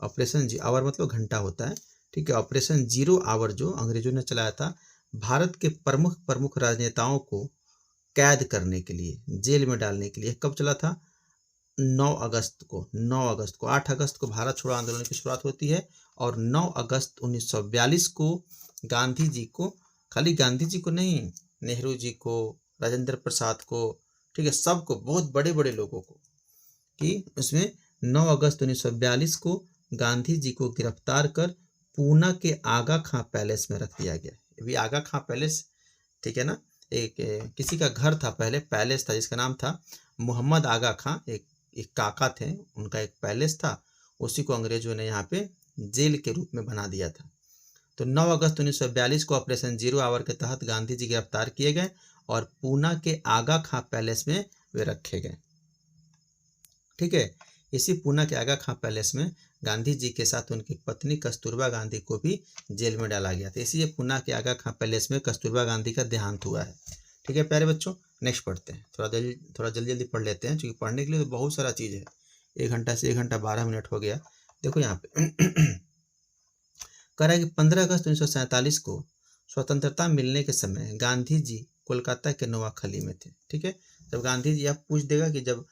A: ऑपरेशन आवर मतलब घंटा होता है। ठीक है, ऑपरेशन जीरो आवर जो अंग्रेजों ने चलाया था भारत के प्रमुख राजनेताओं को कैद करने के लिए, जेल में डालने के लिए। कब चला था? 9 अगस्त को 8 अगस्त को भारत छोड़ो आंदोलन की शुरुआत होती है और 9 अगस्त 1942 को गांधी जी को, खाली गांधी जी को नहीं, नेहरू जी को, राजेंद्र प्रसाद को, ठीक है, सबको, बहुत बड़े बड़े लोगों को, कि उसमें 9 अगस्त 1942 को गांधी जी को गिरफ्तार कर पूना के आगा खां पैलेस में रख दिया गया। अभी आगा खां पैलेस, ठीक है ना, एक किसी का घर था पहले, पैलेस था जिसका नाम था मोहम्मद आगा खां, एक काका थे, उनका एक पैलेस था, उसी को अंग्रेजों ने यहाँ पे जेल के रूप में बना दिया था। तो 9 अगस्त 1942 को ऑपरेशन जीरो आवर के तहत गांधी जी गिरफ्तार किए गए और पूना के आगा खां पैलेस में वे रखे गए। ठीक है, इसी पूना के आगा खां पैलेस में गांधी जी के साथ उनकी पत्नी कस्तूरबा गांधी को भी जेल में डाला गया था। इसी पूना के आगा खां पैलेस में कस्तूरबा गांधी का देहांत हुआ है। ठीक है प्यारे बच्चों, नेक्स्ट पढ़ते हैं, थोड़ा जल्दी पढ़ लेते हैं, क्योंकि पढ़ने के लिए तो बहुत सारा चीज़ है। 1 घंटा से 1 घंटा 12 मिनट हो गया। देखो यहाँ पे कह रहा है कि 15 अगस्त 1947 को स्वतंत्रता मिलने के समय गांधी जी कोलकाता के नोआखली में थे। ठीक है, जब गांधी जी, आप पूछ देगा कि जब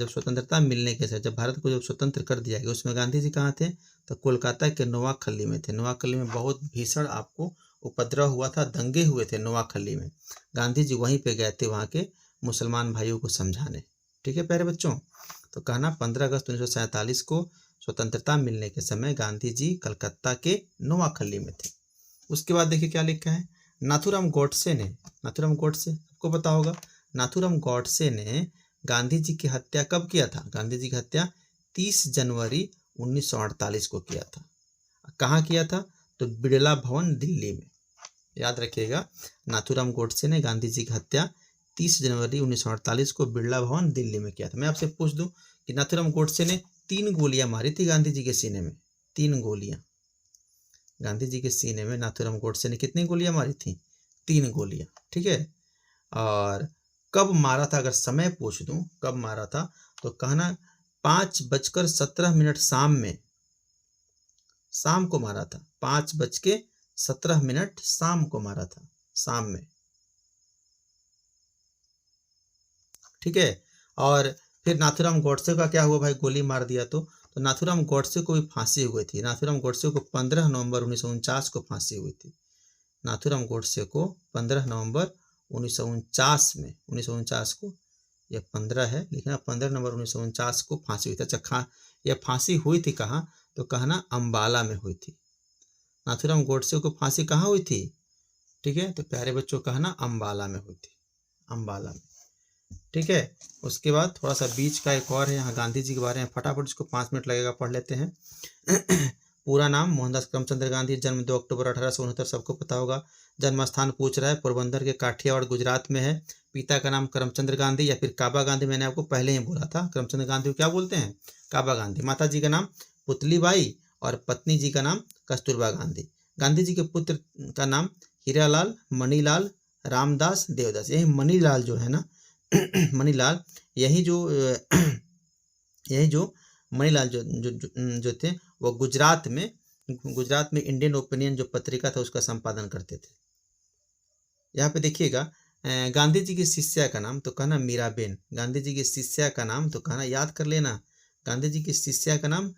A: स्वतंत्रता मिलने के समय, जब भारत को जब स्वतंत्र कर दिया गया, उसमें गांधी जी कहाँ थे? तो कोलकाता के नोआखली में थे। नोआखली में बहुत भीषण आपको उपद्रव हुआ था, दंगे हुए थे नोआखली में। गांधी जी वहीं पे गए थे वहाँ के मुसलमान भाइयों को समझाने। ठीक है प्यारे बच्चों, तो कहना 15 अगस्त 1947 को स्वतंत्रता मिलने के समय गांधी जी कलकत्ता के नोआखली में थे। उसके बाद देखिए क्या लिखा है, नाथूराम गोडसे आपको पता होगा, नाथूराम गोडसे ने गांधी जी की हत्या कब किया था? गांधी जी की हत्या 30 जनवरी 1948 को किया था। कहाँ किया था? तो बिड़ला भवन दिल्ली में। याद रखिएगा, नाथूराम गोडसे ने गांधी जी की हत्या 30 जनवरी 1948 को बिड़ला भवन दिल्ली में किया था। मैं आपसे पूछ दूं कि नाथूराम गोडसे ने 3 गोलियां मारी थी गांधी जी के सीने में, 3 गोलियां। गांधी जी के सीने में नाथूराम गोडसे ने कितनी गोलियां मारी थी? 3 गोलियां। ठीक है, और कब मारा था? अगर समय पूछ दूं कब मारा था, तो कहना 5:17 शाम को मारा था। 5:17 शाम को मारा था, शाम में। ठीक है, और फिर नाथूराम गोडसे का क्या हुआ भाई? गोली मार दिया तो नाथूराम गोडसे को भी फांसी हुई थी। नाथूराम गोडसे को 15 नवंबर 1949 को फांसी हुई थी। नाथूराम गोडसे को 15 नवंबर 1949 में, 1949 को, यह 15 है लिखना, 15 नवंबर 1949 को फांसी हुई थी। अच्छा, यह फांसी हुई थी कहाँ? तो कहना अंबाला में हुई थी। नाथूराम गोडसे को फांसी कहाँ हुई थी? ठीक है, तो प्यारे बच्चों कहना अंबाला में हुई थी, अंबाला में। ठीक है, उसके बाद थोड़ा सा बीच का एक और है यहाँ गांधी जी के बारे में, फटाफट इसको 5 मिनट लगेगा, पढ़ लेते हैं। पूरा नाम मोहनदास करमचंद गांधी, जन्म 2 अक्टूबर 1869, सबको पता होगा। जन्म स्थान पूछ रहा है, पोरबंदर के काठियावाड़ गुजरात में है। पिता का नाम करमचंद गांधी या फिर काबा गांधी, मैंने आपको पहले ही बोला था। करमचंद गांधी को क्या बोलते हैं? काबा गांधी। माता जी का नाम पुतलीबाई और पत्नी जी का नाम कस्तूरबा गांधी। गांधी जी के पुत्र का नाम हीरालाल, मणिलाल, रामदास, देवदास। यही मणिलाल जो है ना मणिलाल, यही जो मणिलाल जो थे वो गुजरात में इंडियन ओपिनियन जो पत्रिका था उसका संपादन करते थे। यहाँ पे देखिएगा, गांधी जी की शिष्या का नाम तो कहना मीराबेन। गांधी जी की शिष्या का नाम तो कहना, याद कर लेना, गांधी जी की शिष्या का नाम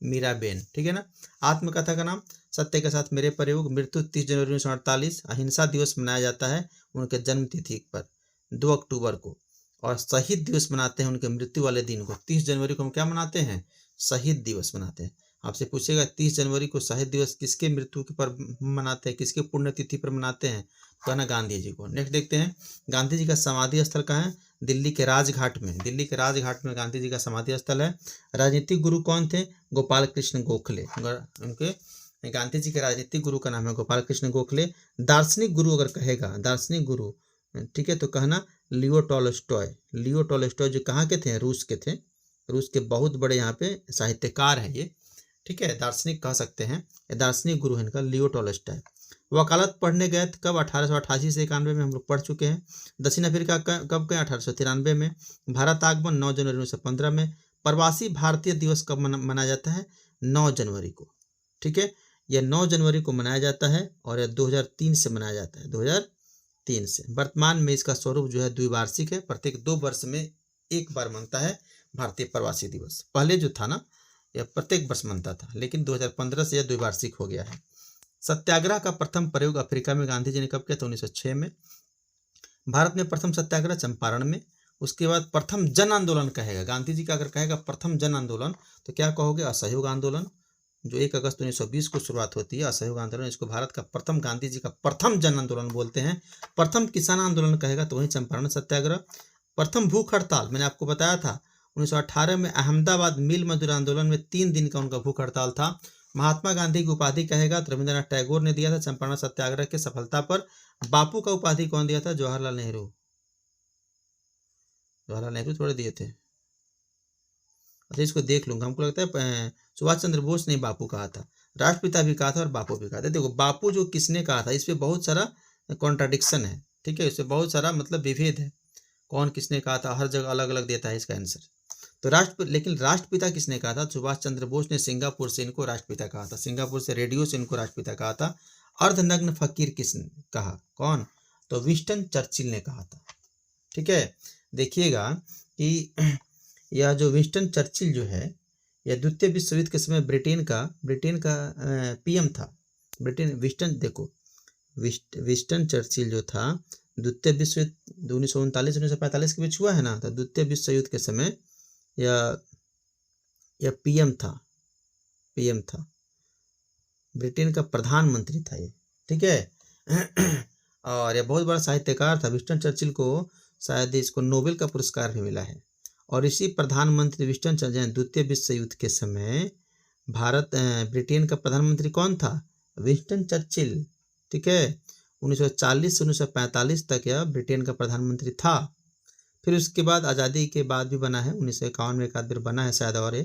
A: मीराबेन, ठीक है ना। आत्मकथा का नाम सत्य के साथ मेरे प्रयोग। मृत्यु 30 जनवरी 1948। अहिंसा दिवस मनाया जाता है उनके जन्म तिथि पर 2 अक्टूबर को, और शहीद दिवस मनाते हैं उनके मृत्यु वाले दिन को। 30 जनवरी को हम क्या मनाते हैं? शहीद दिवस मनाते हैं। आपसे पूछेगा 30 जनवरी को शहीद दिवस किसके मृत्यु पर मनाते हैं, किसके पुण्यतिथि पर मनाते हैं? कहना गांधी जी को। नेक्स्ट देखते हैं, गांधी जी का समाधि स्थल कहाँ है? दिल्ली के राजघाट में। दिल्ली के राजघाट में गांधी जी का समाधि स्थल है। राजनीतिक गुरु कौन थे? गोपाल कृष्ण गोखले। उनके गांधी जी के राजनीतिक गुरु का नाम है गोपाल कृष्ण गोखले। दार्शनिक गुरु अगर कहेगा, दार्शनिक गुरु, ठीक है, तो कहना लियो टॉलस्टॉय। लियो टॉलस्टॉय जो कहाँ के थे? रूस के थे। रूस के बहुत बड़े यहाँ पे साहित्यकार हैं ये, ठीक है, दार्शनिक कह सकते हैं। ये दार्शनिक गुरु है इनका, लियो टॉलस्टॉय। वकालत पढ़ने गए कब? 1888 से 91 में हम लोग पढ़ चुके हैं। दक्षिण अफ्रीका कब गए? 1893 में। भारत आगमन 9 जनवरी 1915 में। प्रवासी भारतीय दिवस कब मनाया जाता है? 9 जनवरी को, ठीक है। यह 9 जनवरी को मनाया जाता है और यह 2003 से मनाया जाता है, 2003 से। वर्तमान में इसका स्वरूप जो है द्विवार्षिक है, प्रत्येक 2 वर्ष में एक बार मनता है भारतीय प्रवासी दिवस। पहले जो था ना यह प्रत्येक वर्ष मनता था, लेकिन 2015 से यह द्विवार्षिक हो गया है। सत्याग्रह का प्रथम प्रयोग अफ्रीका में गांधी जी ने कब किया था? 1906 में। भारत में प्रथम सत्याग्रह चंपारण में। उसके बाद प्रथम जन आंदोलन कहेगा गांधी जी का, अगर कहेगा प्रथम जन आंदोलन तो क्या कहोगे? असहयोग आंदोलन, जो 1 अगस्त 1920 को शुरुआत होती है, असहयोग आंदोलन। इसको भारत का प्रथम, गांधी जी का प्रथम जन आंदोलन बोलते हैं। प्रथम किसान आंदोलन कहेगा तो वही चंपारण सत्याग्रह। प्रथम भूख हड़ताल मैंने आपको बताया था 1918 में अहमदाबाद मिल मजदूर आंदोलन में 3 दिन का उनका भूख हड़ताल था। महात्मा गांधी की उपाधि कहेगा तो रविंद्रनाथ टैगोर ने दिया था चंपारण सत्याग्रह के सफलता पर। बापू का उपाधि कौन दिया था? जवाहरलाल नेहरू। जवाहरलाल नेहरू थोड़े दिए थे। अच्छा, इसको देख लूंगा, हमको लगता है सुभाष चंद्र बोस ने बापू कहा था। राष्ट्रपिता भी कहा था और बापू भी कहा था। देखो बापू जो किसने कहा था, इस पे बहुत सारा कॉन्ट्राडिक्शन है, ठीक है, इसमें बहुत सारा मतलब विभेद है, कौन किसने कहा था, हर जगह अलग अलग देता है इसका आंसर। तो लेकिन राष्ट्रपिता किसने कहा था? सुभाष चंद्र बोस ने सिंगापुर से इनको राष्ट्रपिता कहा था, सिंगापुर से रेडियो से इनको राष्ट्रपिता कहा था। अर्धनग्न फकीर किसने कहा? कौन? तो विंस्टन चर्चिल ने कहा था, ठीक है। देखिएगा कि यह जो विंस्टन चर्चिल जो है, यह द्वितीय विश्व युद्ध के समय ब्रिटेन का पीएम था। विंस्टन चर्चिल जो था, द्वितीय विश्व युद्ध 1939-1945 के बीच हुआ है ना, तो द्वितीय विश्व युद्ध के समय यह पीएम था, ब्रिटेन का प्रधानमंत्री था ये, ठीक है। और यह बहुत बड़ा साहित्यकार था। विंस्टन चर्चिल को शायद इसको नोबेल का पुरस्कार भी मिला है। और इसी प्रधानमंत्री विंस्टन चर्चिल द्वितीय विश्व युद्ध के समय ब्रिटेन का प्रधानमंत्री कौन था? विंस्टन चर्चिल, ठीक है। 1940 से 1945 तक यह ब्रिटेन का प्रधानमंत्री था। फिर उसके बाद आज़ादी के बाद भी बना है, 1951 में एक आध बार बना है शायद। और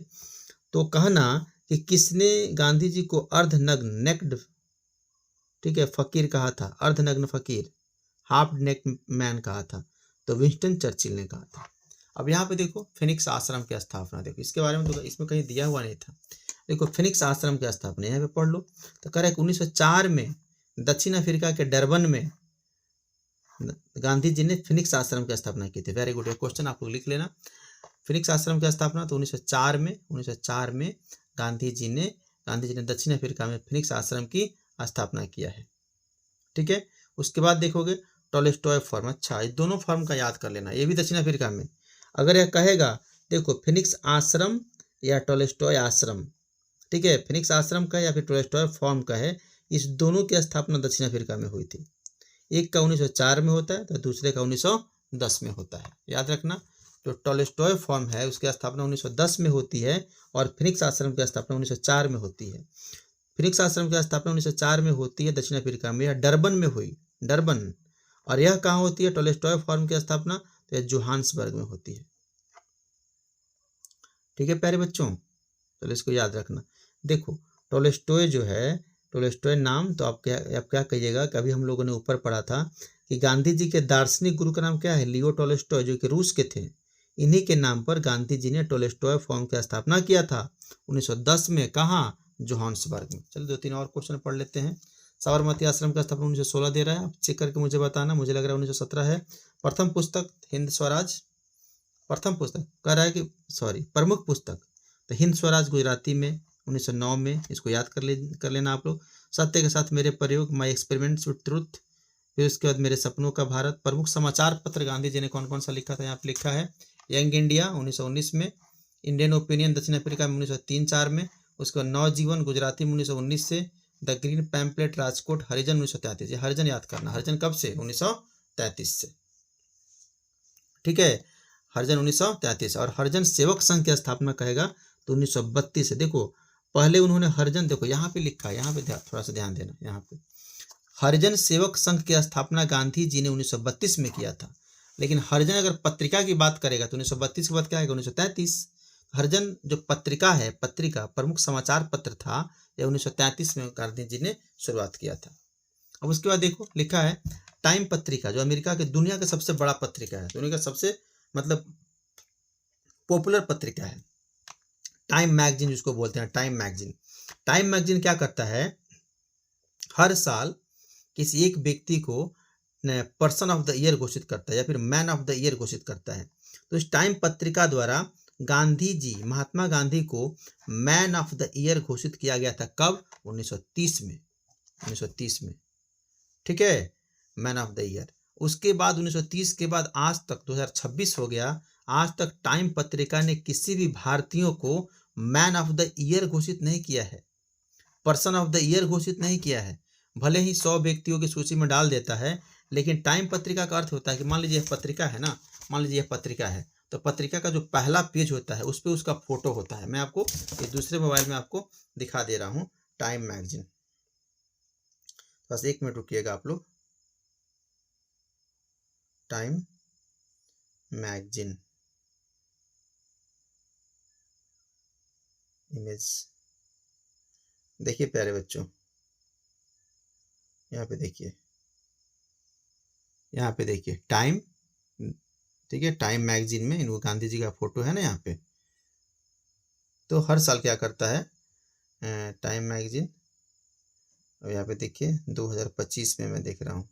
A: तो कहना कि किसने गांधी जी को अर्धनग्न नेक्ड, ठीक है, फकीर कहा था? अर्धनग्न फकीर, हाफ नेक मैन कहा था, तो विंस्टन चर्चिल ने कहा था। अब यहाँ पे देखो फिनिक्स आश्रम की स्थापना, देखो इसके बारे में तो इसमें कहीं दिया हुआ नहीं था। देखो फिनिक्स आश्रम की स्थापना यहाँ पे पढ़ लो, तो कह रहा है 1904 में दक्षिण अफ्रीका के डरबन में गांधी जी ने फिनिक्स आश्रम की स्थापना की थी। वेरी गुड, ये क्वेश्चन आप लोग लिख लेना। फिनिक्स आश्रम की स्थापना तो 1904 में गांधी जी ने दक्षिण अफ्रीका में फिनिक्स आश्रम की स्थापना किया है, ठीक है। उसके बाद देखोगे टॉलस्टॉय फॉर्म, अच्छा ये दोनों फॉर्म का याद कर लेना, ये भी दक्षिण अफ्रीका में। अगर यह कहेगा देखो फिनिक्स आश्रम या टॉलस्टॉय आश्रम, ठीक है, फिनिक्स आश्रम का या फिर टॉलस्टॉय फॉर्म का है, इस दोनों की स्थापना दक्षिण अफ्रीका में हुई थी। एक का 1904 में होता है तो दूसरे का 1910 में होता है, याद रखना। जो टॉलस्टॉय फॉर्म है उसकी स्थापना 1910 में होती है और फिनिक्स आश्रम की स्थापना 1904 में होती है। फिनिक्स आश्रम की स्थापना 1904 में होती है दक्षिण अफ्रीका में, यह डरबन में हुई, डरबन। और यह कहाँ होती है टॉलस्टॉय फॉर्म की स्थापना? तो यह जोहान्सबर्ग में होती है। ठीक है प्यारे बच्चों, चलो इसको याद रखना। देखो टॉलस्टॉय जो है, टॉलस्टॉय नाम तो आप क्या कहिएगा, कभी हम लोगों ने ऊपर पढ़ा था कि गांधी जी के दार्शनिक गुरु का नाम क्या है? लियो टॉलस्टॉय, जो कि रूस के थे। इन्हीं के नाम पर गांधी जी ने टॉलस्टॉय फॉर्म की स्थापना किया था 1910 में। कहाँ? जोहान्सबर्ग में। चलो 2-3 और क्वेश्चन पढ़ लेते हैं। साबरमती आश्रम का स्थापना 1916 दे रहा है, आप चेक करके मुझे बताना, मुझे लग रहा है 1917 है। प्रथम पुस्तक हिंद स्वराज, प्रथम पुस्तक कह रहा है कि सॉरी प्रमुख पुस्तक तो हिंद स्वराज गुजराती में 1909 में, इसको याद कर लेना आप लोग। सत्य के साथ मेरे प्रयोग, माई एक्सपेरिमेंट्स विद ट्रुथ। फिर उसके बाद मेरे सपनों का भारत। प्रमुख समाचार पत्र गांधी जी ने कौन कौन सा लिखा था? यहाँ पे लिखा है यंग इंडिया 1919 में, इंडियन ओपिनियन दक्षिण अफ्रीका में 1903-04 में, उसके बाद नवजीवन गुजराती में 1919 से, द ग्रीन पैम्पलेट राजकोट हरिजन 1933। हरिजन याद करना, हरिजन कब से? 1933 से। ठीक है, हरिजन 1933। और हरिजन सेवक संघ की स्थापना कहेगा तो 1932 से। देखो पहले उन्होंने हरिजन, देखो यहाँ पे लिखा है, यहाँ पे थोड़ा सा ध्यान देना, यहाँ पे हरिजन सेवक संघ की स्थापना गांधी जी ने 1932 में किया था। लेकिन हरिजन अगर पत्रिका की बात करेगा तो 1932 के बाद क्या आएगा? 1933। हरिजन जो पत्रिका है, पत्रिका प्रमुख समाचार पत्र था, यह 1933 में गांधी जी ने शुरुआत किया था। अब उसके बाद देखो लिखा है टाइम पत्रिका, जो अमेरिका के दुनिया का सबसे बड़ा पत्रिका है, दुनिया का सबसे मतलब पॉपुलर पत्रिका है, टाइम मैगजीन जिसको बोलते हैं, टाइम मैगजीन। टाइम मैगजीन क्या करता है? हर साल किसी एक व्यक्ति को पर्सन ऑफ द ईयर घोषित करता है या फिर मैन ऑफ द ईयर घोषित करता है। तो इस टाइम पत्रिका द्वारा गांधी जी, महात्मा गांधी को मैन ऑफ द ईयर घोषित किया गया था। कब? 1930 में, 1930 में। ठीक है, मैन ऑफ द ईयर। उसके बाद 1930 के बाद आज तक 2026 हो गया, आज तक टाइम पत्रिका ने किसी भी भारतीयों को मैन ऑफ द ईयर घोषित नहीं किया है, पर्सन ऑफ द ईयर घोषित नहीं किया है। भले ही 100 व्यक्तियों की सूची में डाल देता है, लेकिन टाइम पत्रिका का अर्थ होता है कि मान लीजिए पत्रिका है ना, मान लीजिए पत्रिका है तो पत्रिका का जो पहला पेज होता है उस पर उसका फोटो होता है। मैं आपको ये दूसरे मोबाइल में आपको दिखा दे रहा हूँ टाइम मैगजीन, बस 1 मिनट रुकिएगा आप लोग। टाइम मैगजीन इमेज देखिए प्यारे बच्चों, यहाँ पे देखिए, यहाँ पे देखिए टाइम, ठीक है, टाइम मैगजीन में इनको गांधी जी का फोटो है ना यहाँ पे। तो हर साल क्या करता है टाइम मैगजीन, और यहाँ पे देखिए 2025 में मैं देख रहा हूँ,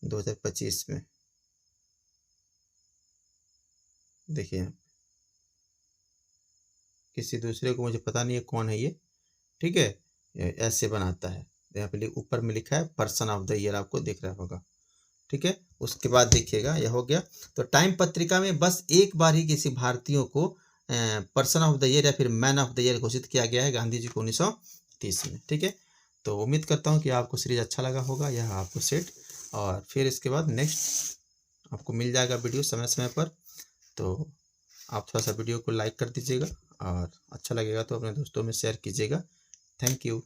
A: 2025 में देखिए, किसी दूसरे को मुझे पता नहीं है कौन है ये, ठीक है, ऐसे बनाता है। यहाँ पे ऊपर में लिखा है पर्सन ऑफ द ईयर, आपको दिख रहा होगा। ठीक है, उसके बाद देखिएगा यह हो गया। तो टाइम पत्रिका में बस एक बार ही किसी भारतीयों को पर्सन ऑफ द ईयर या फिर मैन ऑफ द ईयर घोषित किया गया है, गांधी जी को 1930 में। ठीक है, तो उम्मीद करता हूँ कि आपको सीरीज अच्छा लगा होगा, यह आपको सेट, और फिर इसके बाद नेक्स्ट आपको मिल जाएगा वीडियो समय समय पर। तो आप थोड़ा सा वीडियो को लाइक कर दीजिएगा और अच्छा लगेगा तो अपने दोस्तों में शेयर कीजिएगा। Thank you.